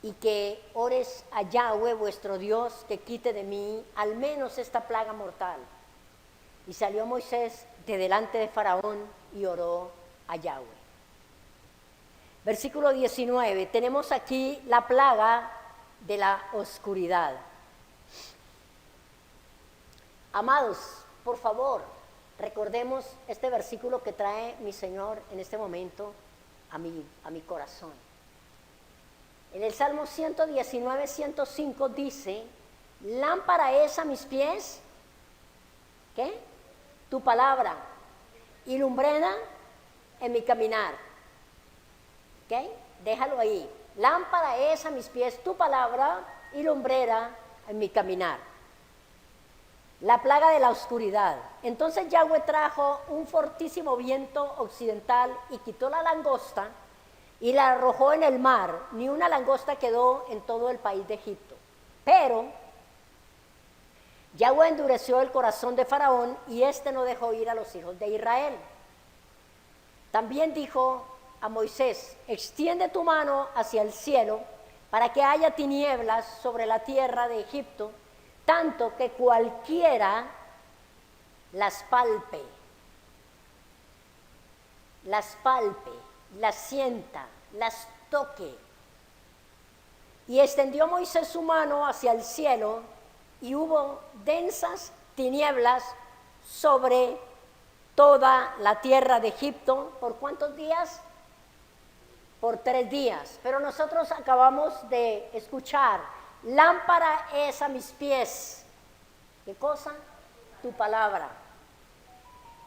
y que ores a Yahweh vuestro Dios, que quite de mí al menos esta plaga mortal. Y salió Moisés de delante de Faraón y oró a Yahweh. Versículo 19, tenemos aquí la plaga de la oscuridad. Amados, por favor, recordemos este versículo que trae mi Señor en este momento a mi corazón. En el Salmo 119, 105 dice: lámpara es a mis pies, ¿qué? Tu palabra, y lumbrera en mi caminar. ¿Ok? Déjalo ahí. Lámpara es a mis pies tu palabra y lumbrera en mi caminar. La plaga de la oscuridad. Entonces Yahweh trajo un fortísimo viento occidental y quitó la langosta y la arrojó en el mar. Ni una langosta quedó en todo el país de Egipto. Pero Yahweh endureció el corazón de Faraón y éste no dejó ir a los hijos de Israel. También dijo a Moisés: extiende tu mano hacia el cielo para que haya tinieblas sobre la tierra de Egipto, tanto que cualquiera las palpe, las sienta, las toque. Y extendió Moisés su mano hacia el cielo, y hubo densas tinieblas sobre toda la tierra de Egipto. ¿Por cuántos días? Por 3 días. Pero nosotros acabamos de escuchar: lámpara es a mis pies. ¿Qué cosa? Tu palabra.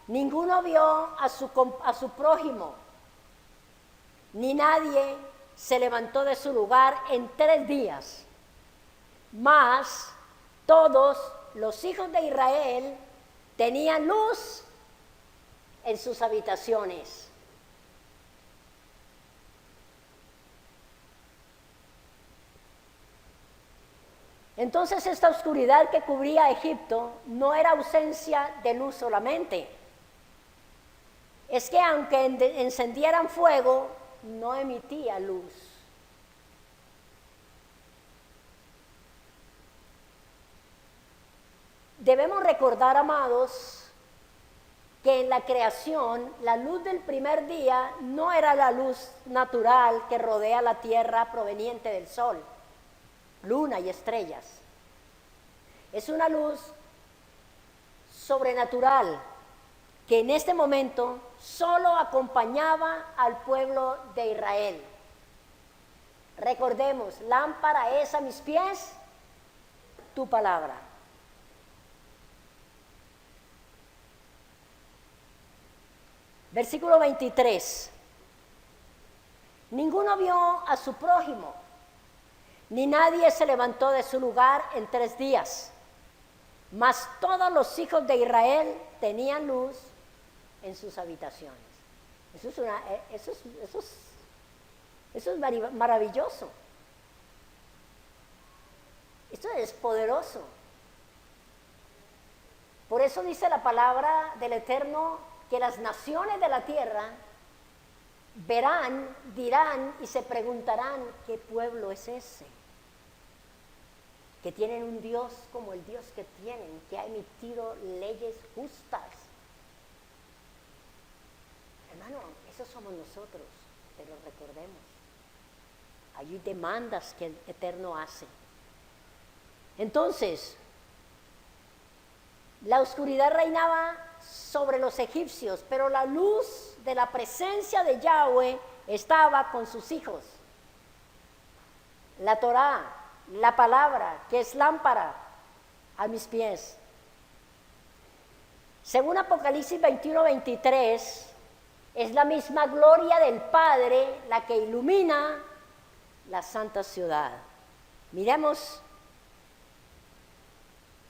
Ninguno vio a su prójimo, ni nadie se levantó de su lugar en 3 días. Mas todos los hijos de Israel tenían luz en sus habitaciones. Entonces esta oscuridad que cubría a Egipto no era ausencia de luz solamente. Es que aunque encendieran fuego, no emitía luz. Debemos recordar, amados, que en la creación la luz del primer día no era la luz natural que rodea la tierra proveniente del sol, luna y estrellas. Es una luz sobrenatural que en este momento solo acompañaba al pueblo de Israel. Recordemos: lámpara es a mis pies tu palabra. Versículo 23. Ninguno vio a su prójimo, ni nadie se levantó de su lugar en 3 días. mas todos los hijos de Israel tenían luz en sus habitaciones. Eso es maravilloso. Esto es poderoso. Por eso dice la palabra del Eterno que las naciones de la tierra verán, dirán y se preguntarán, ¿qué pueblo es ese? Que tienen un Dios como el Dios que tienen, que ha emitido leyes justas. Hermano, esos somos nosotros, pero recordemos, hay demandas que el Eterno hace. Entonces, la oscuridad reinaba sobre los egipcios, pero la luz de la presencia de Yahweh estaba con sus hijos. La Torá, la palabra, que es lámpara a mis pies. Según Apocalipsis 21-23, es la misma gloria del Padre la que ilumina la santa ciudad. Miremos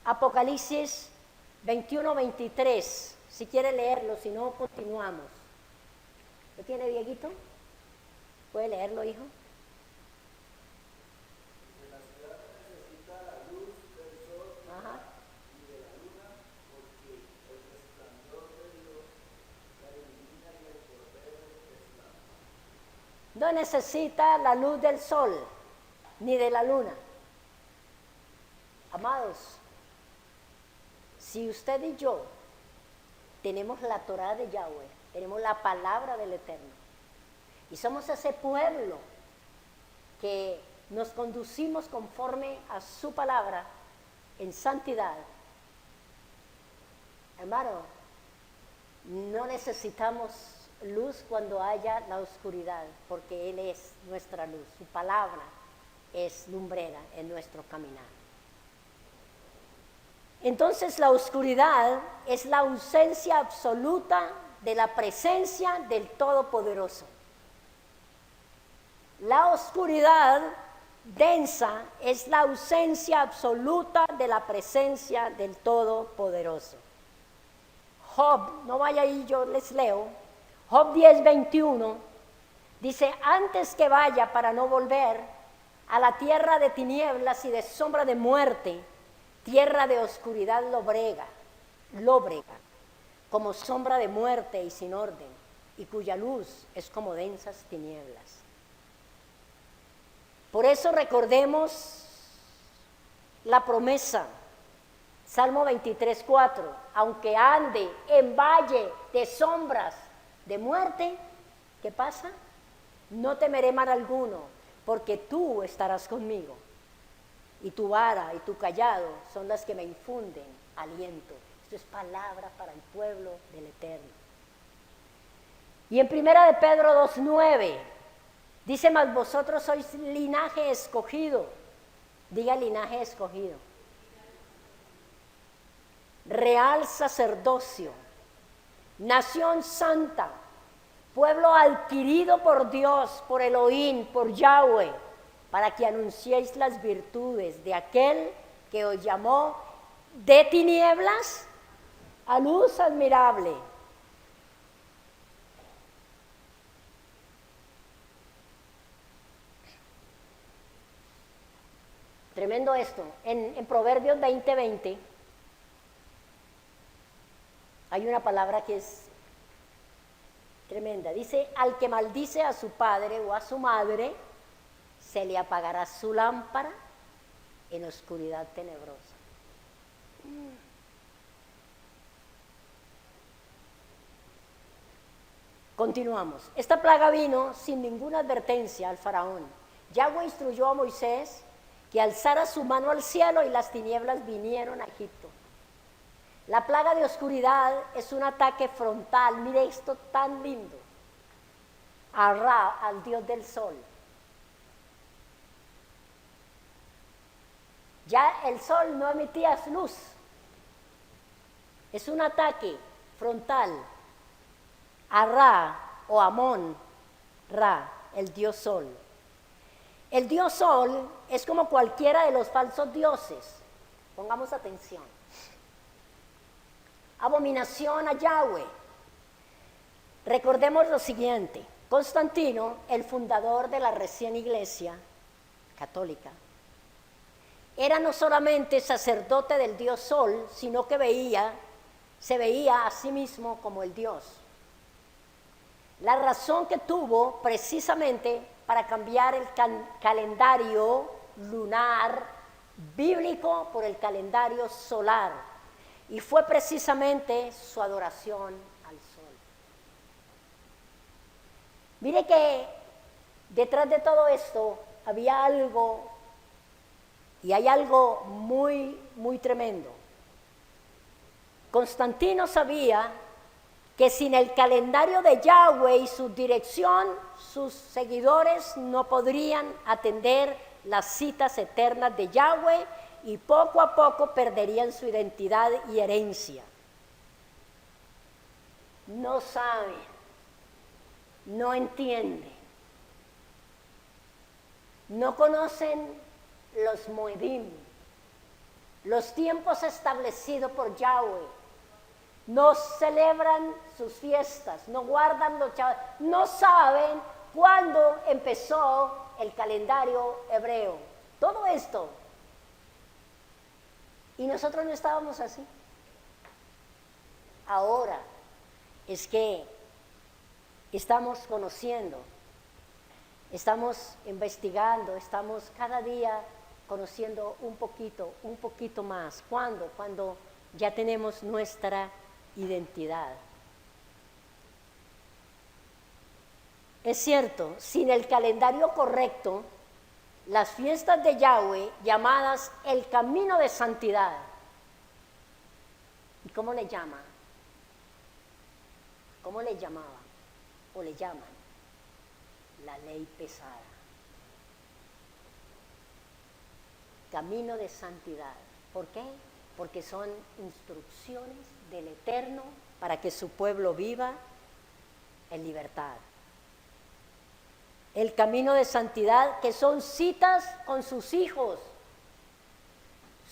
Apocalipsis 21-23, si quiere leerlo, si no continuamos. ¿Lo tiene, Dieguito? ¿Puede leerlo, hijo? La ciudad necesita la luz del sol y de la luna, porque el resplandor de Dios la ilumina y el cordero es lámpara. No necesita la luz del sol ni de la luna. Amados, si usted y yo tenemos la Torá de Yahweh, tenemos la palabra del Eterno, y somos ese pueblo que nos conducimos conforme a su palabra en santidad, hermano, no necesitamos luz cuando haya la oscuridad, porque Él es nuestra luz, su palabra es lumbrera en nuestro caminar. Entonces la oscuridad es la ausencia absoluta de la presencia del Todopoderoso. La oscuridad densa es la ausencia absoluta de la presencia del Todopoderoso. Job, no vaya ahí, yo les leo. Job 10:21 dice, antes que vaya para no volver a la tierra de tinieblas y de sombra de muerte, tierra de oscuridad lóbrega, como sombra de muerte y sin orden, y cuya luz es como densas tinieblas. Por eso recordemos la promesa, Salmo 23:4, aunque ande en valle de sombras de muerte, ¿qué pasa? No temeré mal alguno, porque tú estarás conmigo. Y tu vara y tu callado son las que me infunden aliento. Esto es palabra para el pueblo del Eterno. Y en 1 de Pedro 2:9 dice, mas vosotros sois linaje escogido. Diga linaje escogido. Real sacerdocio, nación santa, pueblo adquirido por Dios, por Elohim, por Yahweh, para que anunciéis las virtudes de aquel que os llamó de tinieblas a luz admirable. Tremendo esto. En Proverbios 20:20 hay una palabra que es tremenda. Dice, al que maldice a su padre o a su madre, se le apagará su lámpara en oscuridad tenebrosa. Continuamos. Esta plaga vino sin ninguna advertencia al faraón. Yahweh instruyó a Moisés que alzara su mano al cielo y las tinieblas vinieron a Egipto. La plaga de oscuridad es un ataque frontal. Mire esto tan lindo. A Ra, al Dios del sol. Ya el sol no emitía luz. Es un ataque frontal a Ra o Amón, Ra, el dios sol. El dios sol es como cualquiera de los falsos dioses. Pongamos atención. abominación a Yahweh. Recordemos lo siguiente: Constantino, el fundador de la recién iglesia católica, era no solamente sacerdote del dios Sol, sino que se veía a sí mismo como el Dios. La razón que tuvo precisamente para cambiar el calendario lunar bíblico por el calendario solar, y fue precisamente su adoración al sol. Mire que detrás de todo esto había algo, y hay algo muy, muy tremendo. Constantino sabía que sin el calendario de Yahweh y su dirección, sus seguidores no podrían atender las citas eternas de Yahweh y poco a poco perderían su identidad y herencia. No sabe, no entiende, no conocen los moedim, los tiempos establecidos por Yahweh. No celebran sus fiestas, no guardan los chavos, no saben cuándo empezó el calendario hebreo. Todo esto. Y nosotros no estábamos así. Ahora es que estamos conociendo, estamos investigando, estamos cada día conociendo un poquito más. ¿Cuándo? Cuando ya tenemos nuestra identidad. Es cierto, sin el calendario correcto, las fiestas de Yahweh, llamadas el camino de santidad, ¿y cómo le llaman? ¿Cómo le llamaban? O le llaman la ley pesada. Camino de santidad. ¿Por qué? Porque son instrucciones del Eterno para que su pueblo viva en libertad. El camino de santidad, que son citas con sus hijos,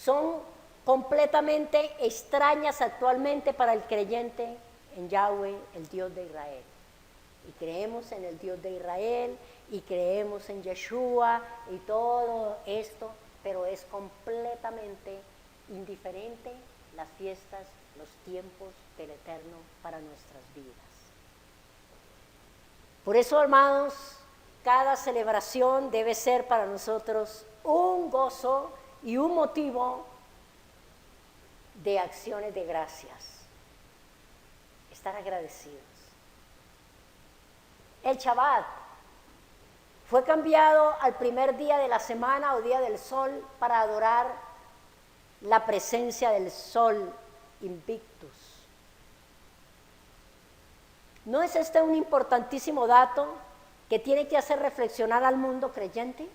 son completamente extrañas actualmente para el creyente en Yahweh, el Dios de Israel. Y creemos en el Dios de Israel, y creemos en Yeshua, y todo esto, pero es completamente indiferente las fiestas, los tiempos del Eterno para nuestras vidas. Por eso, hermanos, cada celebración debe ser para nosotros un gozo y un motivo de acciones de gracias. Estar agradecidos. El Shabbat fue cambiado al primer día de la semana o día del sol para adorar la presencia del sol invictus. ¿No es este un importantísimo dato que tiene que hacer reflexionar al mundo creyente?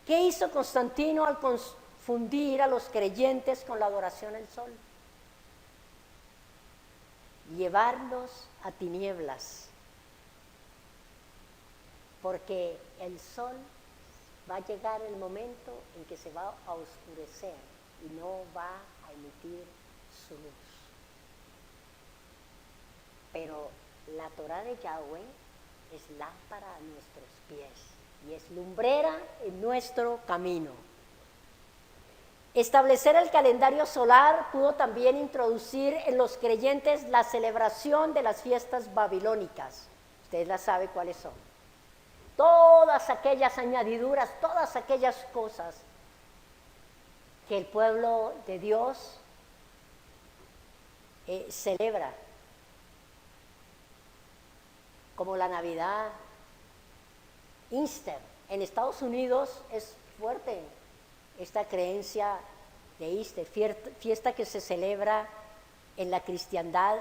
¿Qué hizo Constantino al confundir a los creyentes con la adoración al sol? Llevarlos a tinieblas, porque el sol va a llegar el momento en que se va a oscurecer y no va a emitir su luz. Pero la Torá de Yahweh es lámpara a nuestros pies y es lumbrera en nuestro camino. Establecer el calendario solar pudo también introducir en los creyentes la celebración de las fiestas babilónicas. Ustedes las saben cuáles son. Todas aquellas añadiduras, todas aquellas cosas que el pueblo de Dios celebra, como la Navidad, Easter. En Estados Unidos es fuerte esta creencia de Easter, fiesta que se celebra en la cristiandad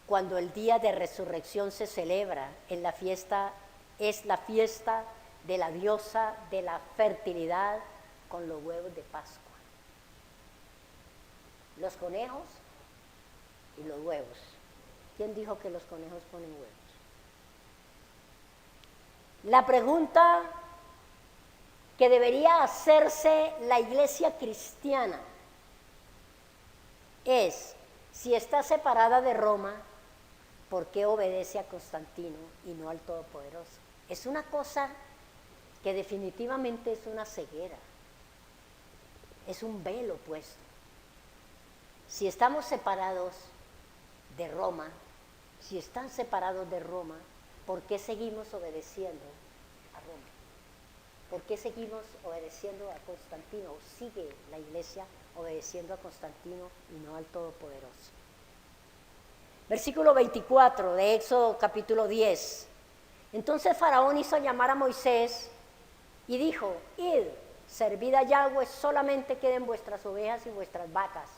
cuando el día de resurrección se celebra. En la fiesta es la fiesta de la diosa de la fertilidad con los huevos de Pascua. Los conejos y los huevos. ¿Quién dijo que los conejos ponen huevos? La pregunta que debería hacerse la iglesia cristiana es, si está separada de Roma, ¿por qué obedece a Constantino y no al Todopoderoso? Es una cosa que definitivamente es una ceguera, es un velo puesto. Si estamos separados de Roma, si están separados de Roma, ¿por qué seguimos obedeciendo a Roma? ¿Por qué seguimos obedeciendo a Constantino? ¿O sigue la iglesia obedeciendo a Constantino y no al Todopoderoso? Versículo 24 de Éxodo capítulo 10. Entonces Faraón hizo llamar a Moisés y dijo: id, servid a Yahweh, solamente queden vuestras ovejas y vuestras vacas.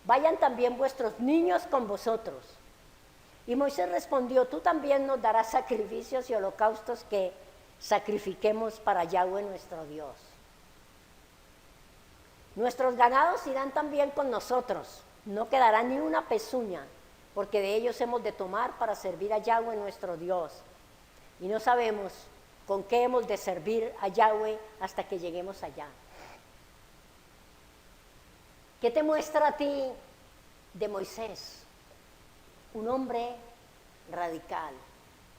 Vayan también vuestros niños con vosotros. Y Moisés respondió: tú también nos darás sacrificios y holocaustos que sacrifiquemos para Yahweh nuestro Dios. Nuestros ganados irán también con nosotros, no quedará ni una pezuña, porque de ellos hemos de tomar para servir a Yahweh nuestro Dios. Y no sabemos con qué hemos de servir a Yahweh hasta que lleguemos allá. ¿Qué te muestra a ti de Moisés? Un hombre radical,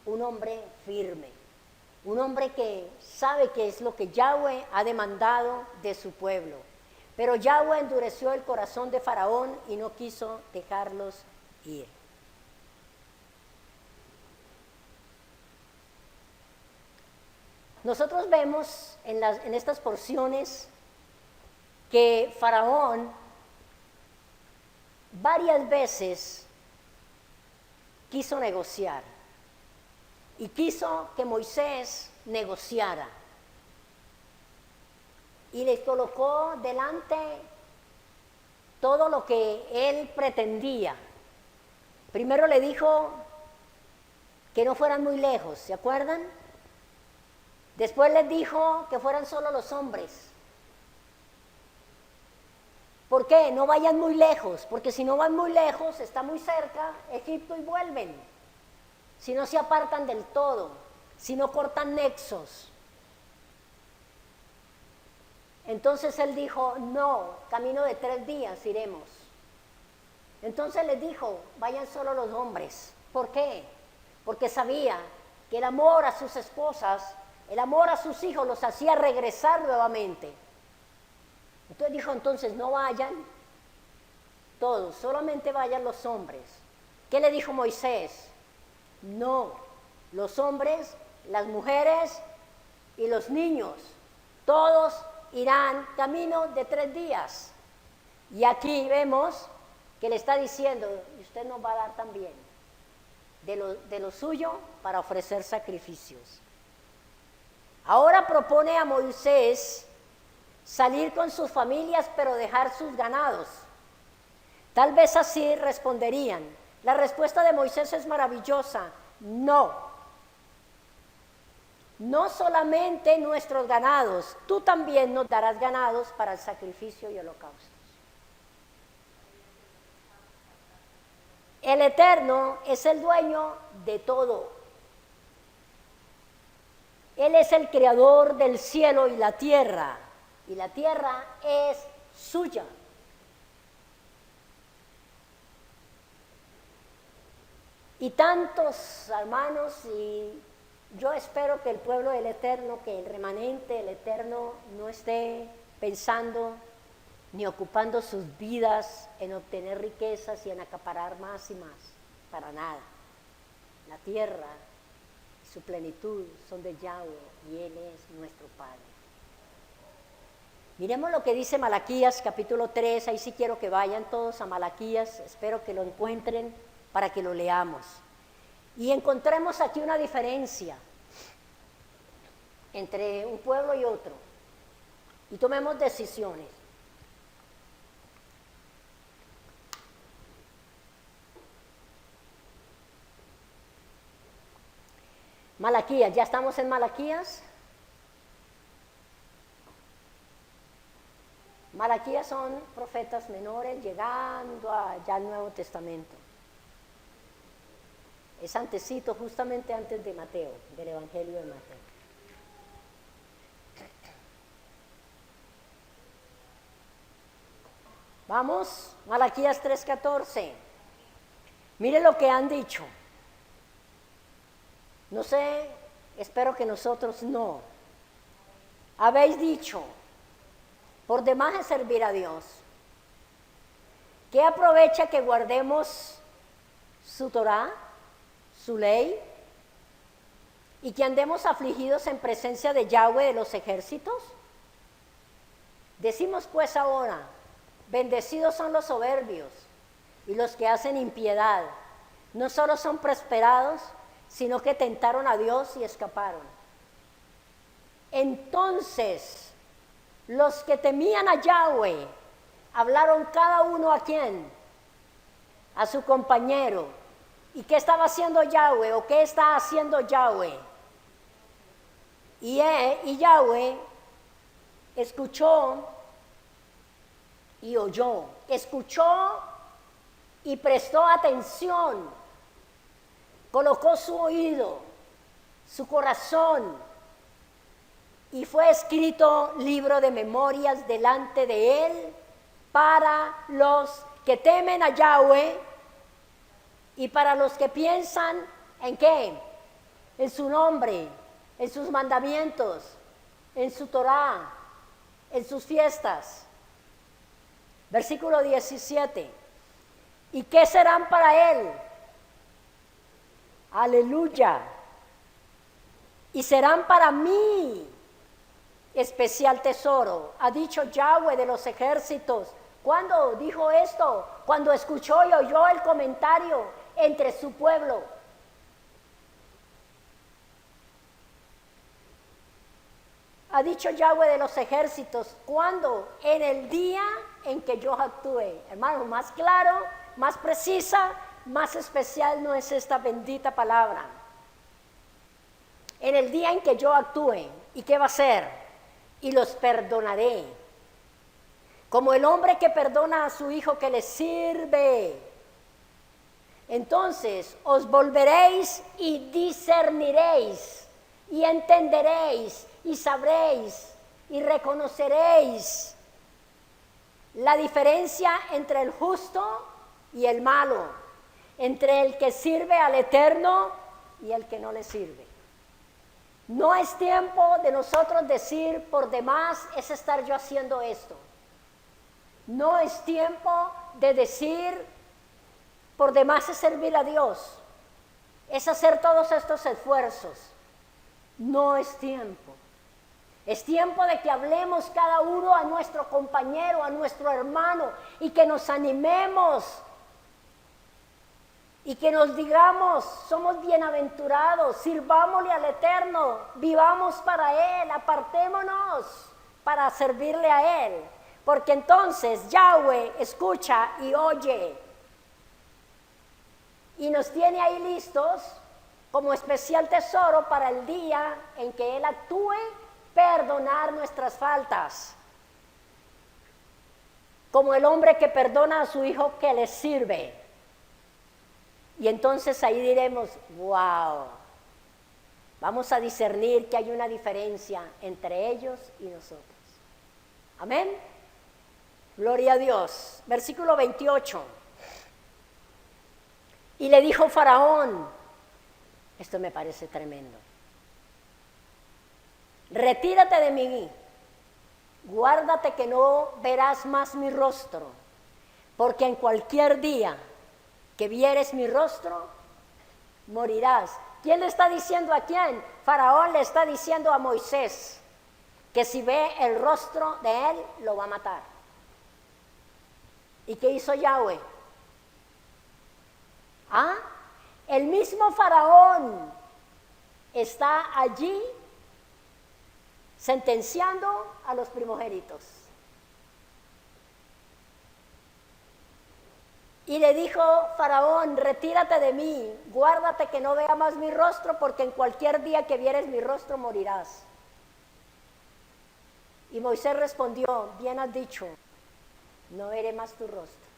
un hombre firme, un hombre que sabe qué es lo que Yahweh ha demandado de su pueblo. Pero Yahweh endureció el corazón de Faraón y no quiso dejarlos ir. Nosotros vemos en estas porciones que Faraón varias veces quiso negociar y quiso que Moisés negociara y le colocó delante todo lo que él pretendía. Primero le dijo que no fueran muy lejos, ¿se acuerdan? Después les dijo que fueran solo los hombres. ¿Por qué? No vayan muy lejos, porque si no van muy lejos, está muy cerca Egipto y vuelven. Si no se apartan del todo, si no cortan nexos. Entonces él dijo: no, camino de 3 días iremos. Entonces les dijo: vayan solo los hombres. ¿Por qué? Porque sabía que el amor a sus esposas, el amor a sus hijos los hacía regresar nuevamente. Entonces dijo: entonces no vayan todos, solamente vayan los hombres. ¿Qué le dijo Moisés? No, los hombres, las mujeres y los niños, todos irán camino de 3 días. Y aquí vemos que le está diciendo: y usted nos va a dar también de lo suyo para ofrecer sacrificios. Ahora propone a Moisés salir con sus familias, pero dejar sus ganados. Tal vez así responderían. La respuesta de Moisés es maravillosa: no. No solamente nuestros ganados, tú también nos darás ganados para el sacrificio y holocaustos. El Eterno es el dueño de todo. Él es el creador del cielo y la tierra es suya. Y tantos hermanos, y yo espero que el pueblo del Eterno, que el remanente del Eterno no esté pensando ni ocupando sus vidas en obtener riquezas y en acaparar más y más, para nada. La tierra y su plenitud son de Yahweh y Él es nuestro Padre. Miremos lo que dice Malaquías capítulo 3, ahí sí quiero que vayan todos a Malaquías, espero que lo encuentren para que lo leamos. Y encontremos aquí una diferencia entre un pueblo y otro, y tomemos decisiones. Malaquías, ¿ya estamos en Malaquías? Malaquías son profetas menores llegando ya al Nuevo Testamento. Es antecito, justamente antes de Mateo, del Evangelio de Mateo. Vamos, Malaquías 3:14. Mire lo que han dicho. No sé, espero que nosotros no. Habéis dicho, por demás es servir a Dios. ¿Qué aprovecha que guardemos su Torá, su ley, y que andemos afligidos en presencia de Yahweh de los ejércitos? Decimos pues ahora, bendecidos son los soberbios y los que hacen impiedad. No solo son prosperados, sino que tentaron a Dios y escaparon. Entonces, los que temían a Yahweh, hablaron cada uno a quién, a su compañero. ¿Y qué estaba haciendo Yahweh o qué está haciendo Yahweh? Y Yahweh escuchó y oyó, escuchó y prestó atención, colocó su oído, su corazón, y fue escrito libro de memorias delante de él para los que temen a Yahweh y para los que piensan en qué, en su nombre, en sus mandamientos, en su Torá, en sus fiestas. Versículo 17. ¿Y qué serán para él? Aleluya. Y serán para mí especial tesoro, ha dicho Yahweh de los ejércitos. ¿Cuándo dijo esto? Cuando escuchó y oyó el comentario entre su pueblo. Ha dicho Yahweh de los ejércitos, ¿cuándo? En el día en que yo actúe. Hermano, más claro, más precisa, más especial no es esta bendita palabra. En el día en que yo actúe. ¿Y qué va a hacer? Y los perdonaré. Como el hombre que perdona a su hijo que le sirve. Entonces os volveréis y discerniréis y entenderéis y sabréis y reconoceréis la diferencia entre el justo y el malo, entre el que sirve al Eterno y el que no le sirve. No es tiempo de nosotros decir por demás es estar yo haciendo esto. No es tiempo de decir por demás es servir a Dios, es hacer todos estos esfuerzos. No es tiempo. Es tiempo de que hablemos cada uno a nuestro compañero, a nuestro hermano, y que nos animemos y que nos digamos, somos bienaventurados, sirvámosle al Eterno, vivamos para Él, apartémonos para servirle a Él, porque entonces Yahweh escucha y oye y nos tiene ahí listos como especial tesoro para el día en que Él actúe, perdonar nuestras faltas, como el hombre que perdona a su hijo que le sirve. Y entonces ahí diremos, wow, vamos a discernir que hay una diferencia entre ellos y nosotros. Amén. Gloria a Dios. Versículo 28. Y le dijo Faraón, esto me parece tremendo, retírate de mí, guárdate que no verás más mi rostro, porque en cualquier día que vieres mi rostro, morirás. ¿Quién le está diciendo a quién? Faraón le está diciendo a Moisés que si ve el rostro de él, lo va a matar. ¿Y qué hizo Yahweh? El mismo Faraón está allí sentenciando a los primogénitos. Y le dijo Faraón, retírate de mí, guárdate que no vea más mi rostro, porque en cualquier día que vieres mi rostro morirás. Y Moisés respondió, bien has dicho, no veré más tu rostro.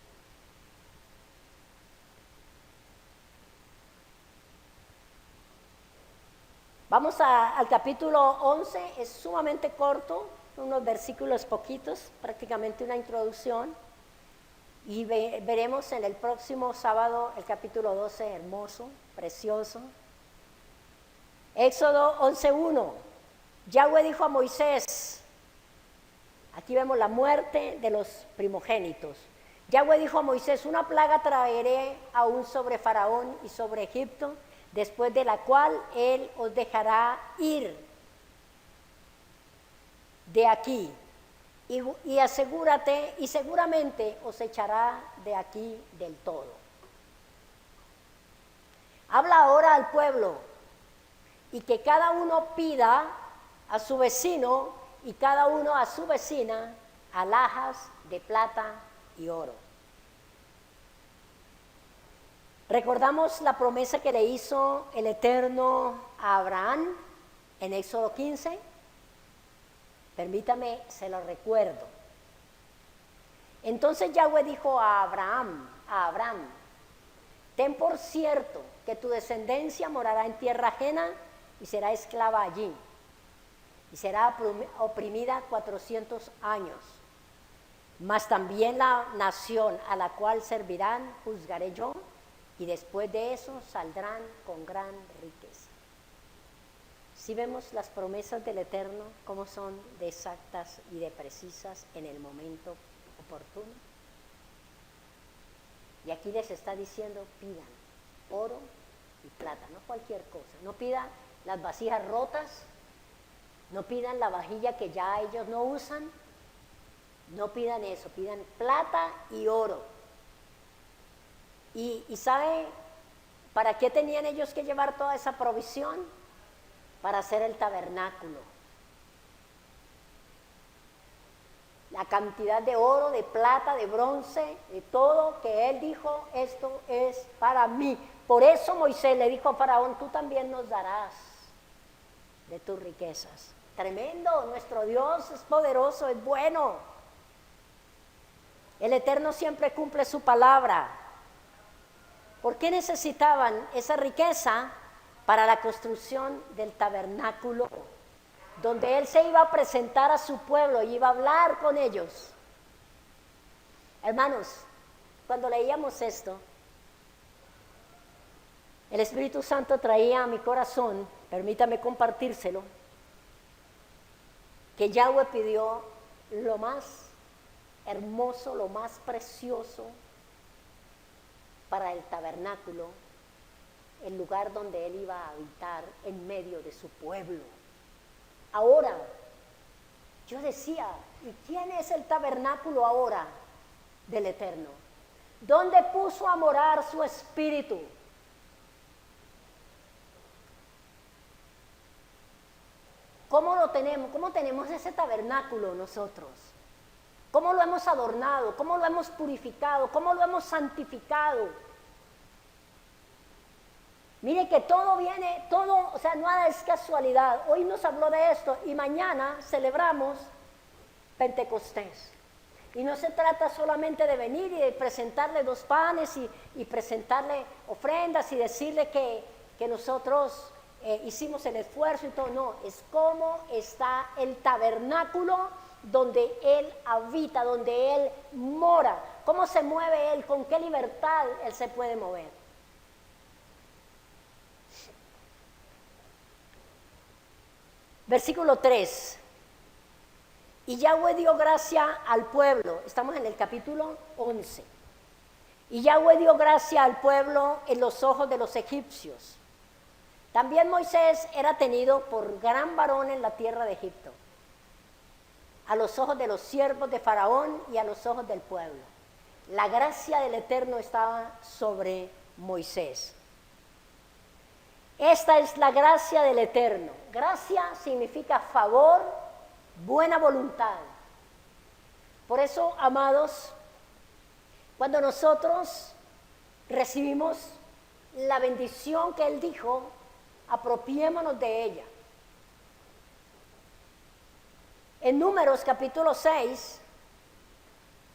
Vamos al capítulo 11, es sumamente corto, unos versículos poquitos, prácticamente una introducción. Y veremos en el próximo sábado el capítulo 12, hermoso, precioso. Éxodo 11:1. Yahweh dijo a Moisés, aquí vemos la muerte de los primogénitos. Yahweh dijo a Moisés, una plaga traeré aún sobre Faraón y sobre Egipto, después de la cual él os dejará ir de aquí. Y asegúrate, y seguramente os echará de aquí del todo. Habla ahora al pueblo, y que cada uno pida a su vecino y cada uno a su vecina alhajas de plata y oro. Recordamos la promesa que le hizo el Eterno a Abraham en Éxodo 15. Permítame, se lo recuerdo. Entonces Yahweh dijo a Abraham, ten por cierto que tu descendencia morará en tierra ajena y será esclava allí, y será oprimida 400 años. Mas también la nación a la cual servirán juzgaré yo, y después de eso saldrán con gran riqueza. Si vemos las promesas del Eterno, cómo son de exactas y de precisas en el momento oportuno. Y aquí les está diciendo, pidan oro y plata, no cualquier cosa. No pidan las vasijas rotas, no pidan la vajilla que ya ellos no usan, no pidan eso, pidan plata y oro. ¿Y sabe para qué tenían ellos que llevar toda esa provisión? Para hacer el tabernáculo. La cantidad de oro, de plata, de bronce, de todo que él dijo, esto es para mí. Por eso Moisés le dijo a Faraón, tú también nos darás de tus riquezas. Tremendo, nuestro Dios es poderoso, es bueno. El Eterno siempre cumple su palabra. ¿Por qué necesitaban esa riqueza? Para la construcción del tabernáculo, donde él se iba a presentar a su pueblo y iba a hablar con ellos. Hermanos, cuando leíamos esto, el Espíritu Santo traía a mi corazón, permítame compartírselo, que Yahweh pidió lo más hermoso, lo más precioso para el tabernáculo, el lugar donde él iba a habitar en medio de su pueblo. Ahora, yo decía, ¿y quién es el tabernáculo ahora del Eterno? ¿Dónde puso a morar su espíritu? ¿Cómo lo tenemos? ¿Cómo tenemos ese tabernáculo nosotros? ¿Cómo lo hemos adornado? ¿Cómo lo hemos purificado? ¿Cómo lo hemos santificado? Mire que todo viene, todo, o sea, nada es casualidad. Hoy nos habló de esto y mañana celebramos Pentecostés. Y no se trata solamente de venir y de presentarle 2 panes y presentarle ofrendas y decirle que nosotros hicimos el esfuerzo y todo. No, es cómo está el tabernáculo donde Él habita, donde Él mora. ¿Cómo se mueve Él? ¿Con qué libertad Él se puede mover? Versículo 3. Y Yahweh dio gracia al pueblo. Estamos en el capítulo 11. Y Yahweh dio gracia al pueblo en los ojos de los egipcios. También Moisés era tenido por gran varón en la tierra de Egipto, a los ojos de los siervos de Faraón y a los ojos del pueblo. La gracia del Eterno estaba sobre Moisés. Esta es la gracia del Eterno. Gracia significa favor, buena voluntad. Por eso, amados, cuando nosotros recibimos la bendición que Él dijo, apropiémonos de ella. En Números capítulo 6,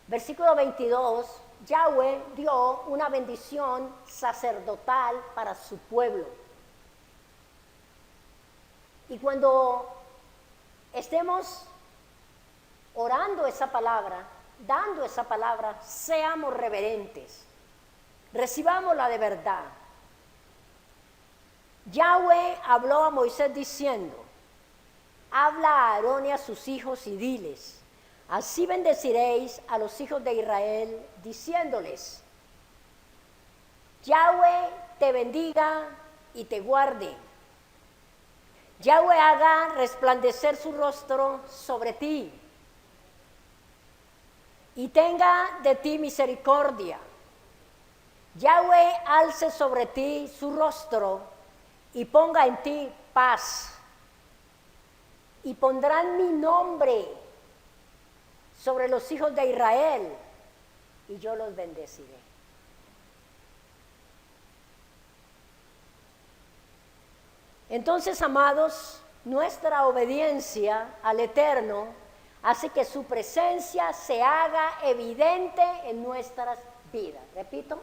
versículo 22, Yahweh dio una bendición sacerdotal para su pueblo. Y cuando estemos orando esa palabra, dando esa palabra, seamos reverentes, recibámosla de verdad. Yahweh habló a Moisés diciendo, habla a Aarón y a sus hijos y diles, así bendeciréis a los hijos de Israel, diciéndoles, Yahweh te bendiga y te guarde. Yahweh haga resplandecer su rostro sobre ti y tenga de ti misericordia. Yahweh alce sobre ti su rostro y ponga en ti paz. Y pondrán mi nombre sobre los hijos de Israel y yo los bendeciré. Entonces, amados, nuestra obediencia al Eterno hace que su presencia se haga evidente en nuestras vidas. Repito,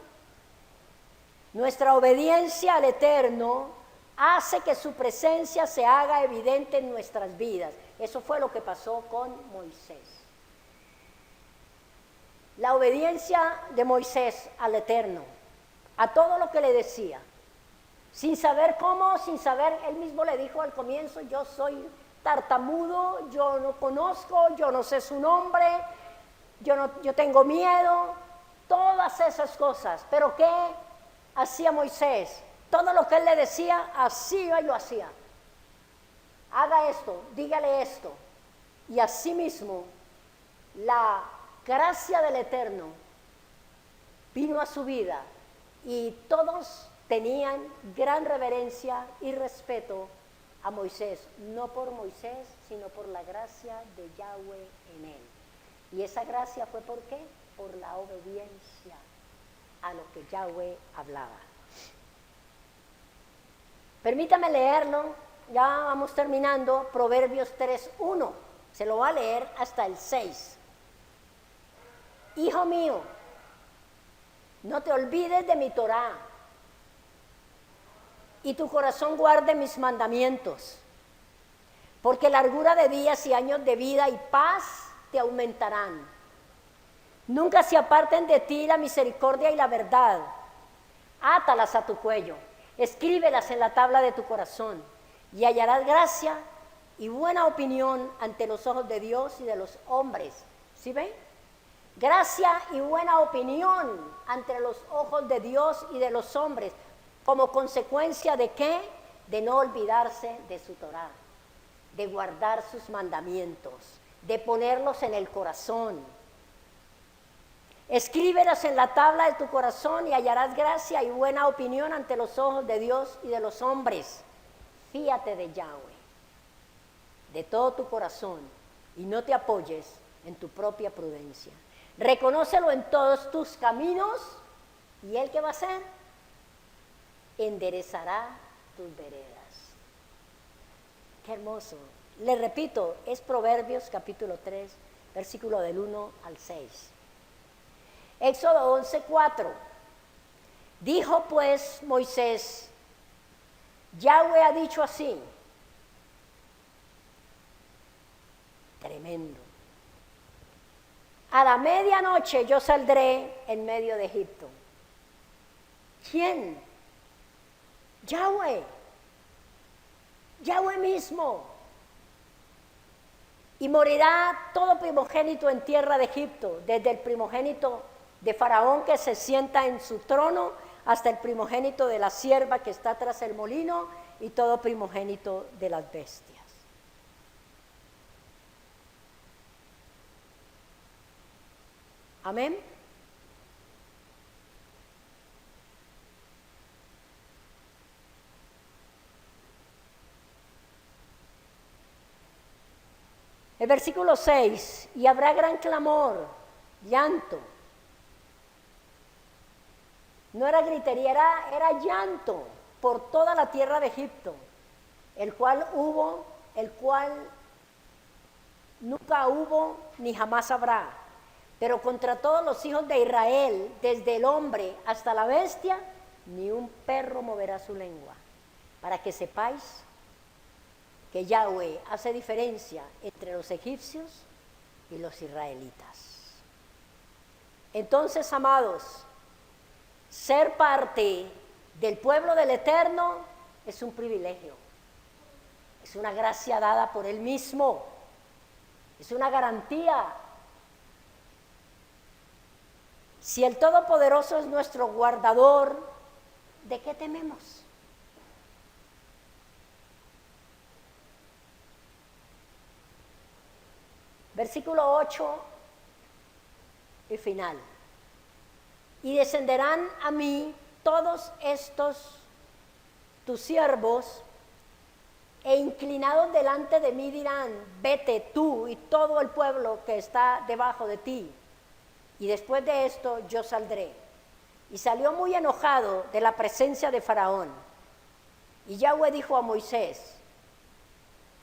nuestra obediencia al Eterno hace que su presencia se haga evidente en nuestras vidas. Eso fue lo que pasó con Moisés. La obediencia de Moisés al Eterno, a todo lo que le decía, sin saber cómo, sin saber, él mismo le dijo al comienzo, yo soy tartamudo, yo no conozco, yo no sé su nombre, yo tengo miedo, todas esas cosas. Pero ¿qué hacía Moisés? Todo lo que él le decía, así iba y lo hacía. Haga esto, dígale esto. Y así mismo, la gracia del Eterno vino a su vida y todos tenían gran reverencia y respeto a Moisés, no por Moisés, sino por la gracia de Yahweh en él. Y esa gracia fue ¿por qué? Por la obediencia a lo que Yahweh hablaba. Permítame leerlo, ya vamos terminando, Proverbios 3:1, se lo va a leer hasta el 6. Hijo mío, no te olvides de mi Torá, y tu corazón guarde mis mandamientos, porque largura de días y años de vida y paz te aumentarán. Nunca se aparten de ti la misericordia y la verdad. Átalas a tu cuello, escríbelas en la tabla de tu corazón, y hallarás gracia y buena opinión ante los ojos de Dios y de los hombres. ¿Sí ven? Gracia y buena opinión ante los ojos de Dios y de los hombres. ¿Como consecuencia de qué? De no olvidarse de su Torá, de guardar sus mandamientos, de ponerlos en el corazón. Escríbelas en la tabla de tu corazón y hallarás gracia y buena opinión ante los ojos de Dios y de los hombres. Fíate de Yahweh, de todo tu corazón, y no te apoyes en tu propia prudencia. Reconócelo en todos tus caminos, y ¿Él qué va a hacer? Enderezará tus veredas. Qué hermoso. Le repito, es Proverbios capítulo 3, versículo del 1 al 6. Éxodo 11:4. Dijo pues Moisés, Yahweh ha dicho así. Tremendo. A la medianoche yo saldré en medio de Egipto. ¿Quién? Yahweh. Yahweh mismo. Y morirá todo primogénito en tierra de Egipto, desde el primogénito de Faraón que se sienta en su trono, hasta el primogénito de la sierva que está tras el molino, y todo primogénito de las bestias. Amén. El versículo 6, y habrá gran clamor, llanto. No era gritería, era llanto por toda la tierra de Egipto, el cual nunca hubo ni jamás habrá. Pero contra todos los hijos de Israel, desde el hombre hasta la bestia, ni un perro moverá su lengua, para que sepáis que Yahweh hace diferencia entre los egipcios y los israelitas. Entonces, amados, ser parte del pueblo del Eterno es un privilegio, es una gracia dada por Él mismo, es una garantía. Si el Todopoderoso es nuestro guardador, ¿de qué tememos? Versículo 8 y final. Y descenderán a mí todos estos tus siervos, e inclinados delante de mí dirán, vete tú y todo el pueblo que está debajo de ti, y después de esto yo saldré. Y salió muy enojado de la presencia de Faraón. Y Yahweh dijo a Moisés,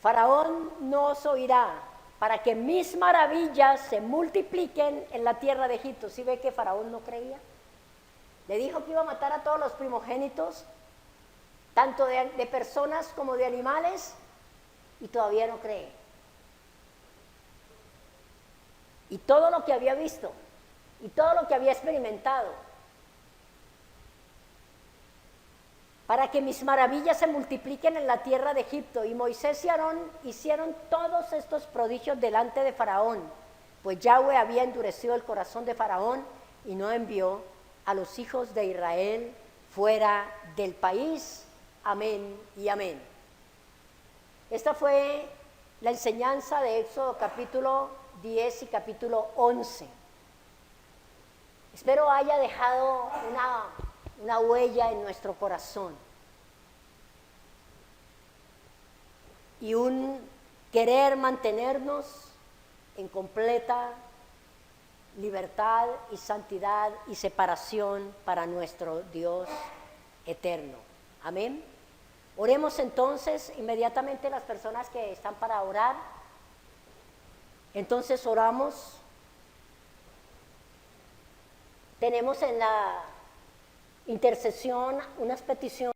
Faraón no os oirá, para que mis maravillas se multipliquen en la tierra de Egipto. ¿Sí ve que Faraón no creía? Le dijo que iba a matar a todos los primogénitos, tanto de personas como de animales, y todavía no cree. Y todo lo que había visto, y todo lo que había experimentado, para que mis maravillas se multipliquen en la tierra de Egipto. Y Moisés y Aarón hicieron todos estos prodigios delante de Faraón, pues Yahweh había endurecido el corazón de Faraón y no envió a los hijos de Israel fuera del país. Amén y amén. Esta fue la enseñanza de Éxodo capítulo 10 y capítulo 11. Espero haya dejado una huella en nuestro corazón y un querer mantenernos en completa libertad y santidad y separación para nuestro Dios eterno. Amén. Oremos entonces inmediatamente las personas que están para orar. Entonces oramos. Tenemos en la intercesión unas peticiones.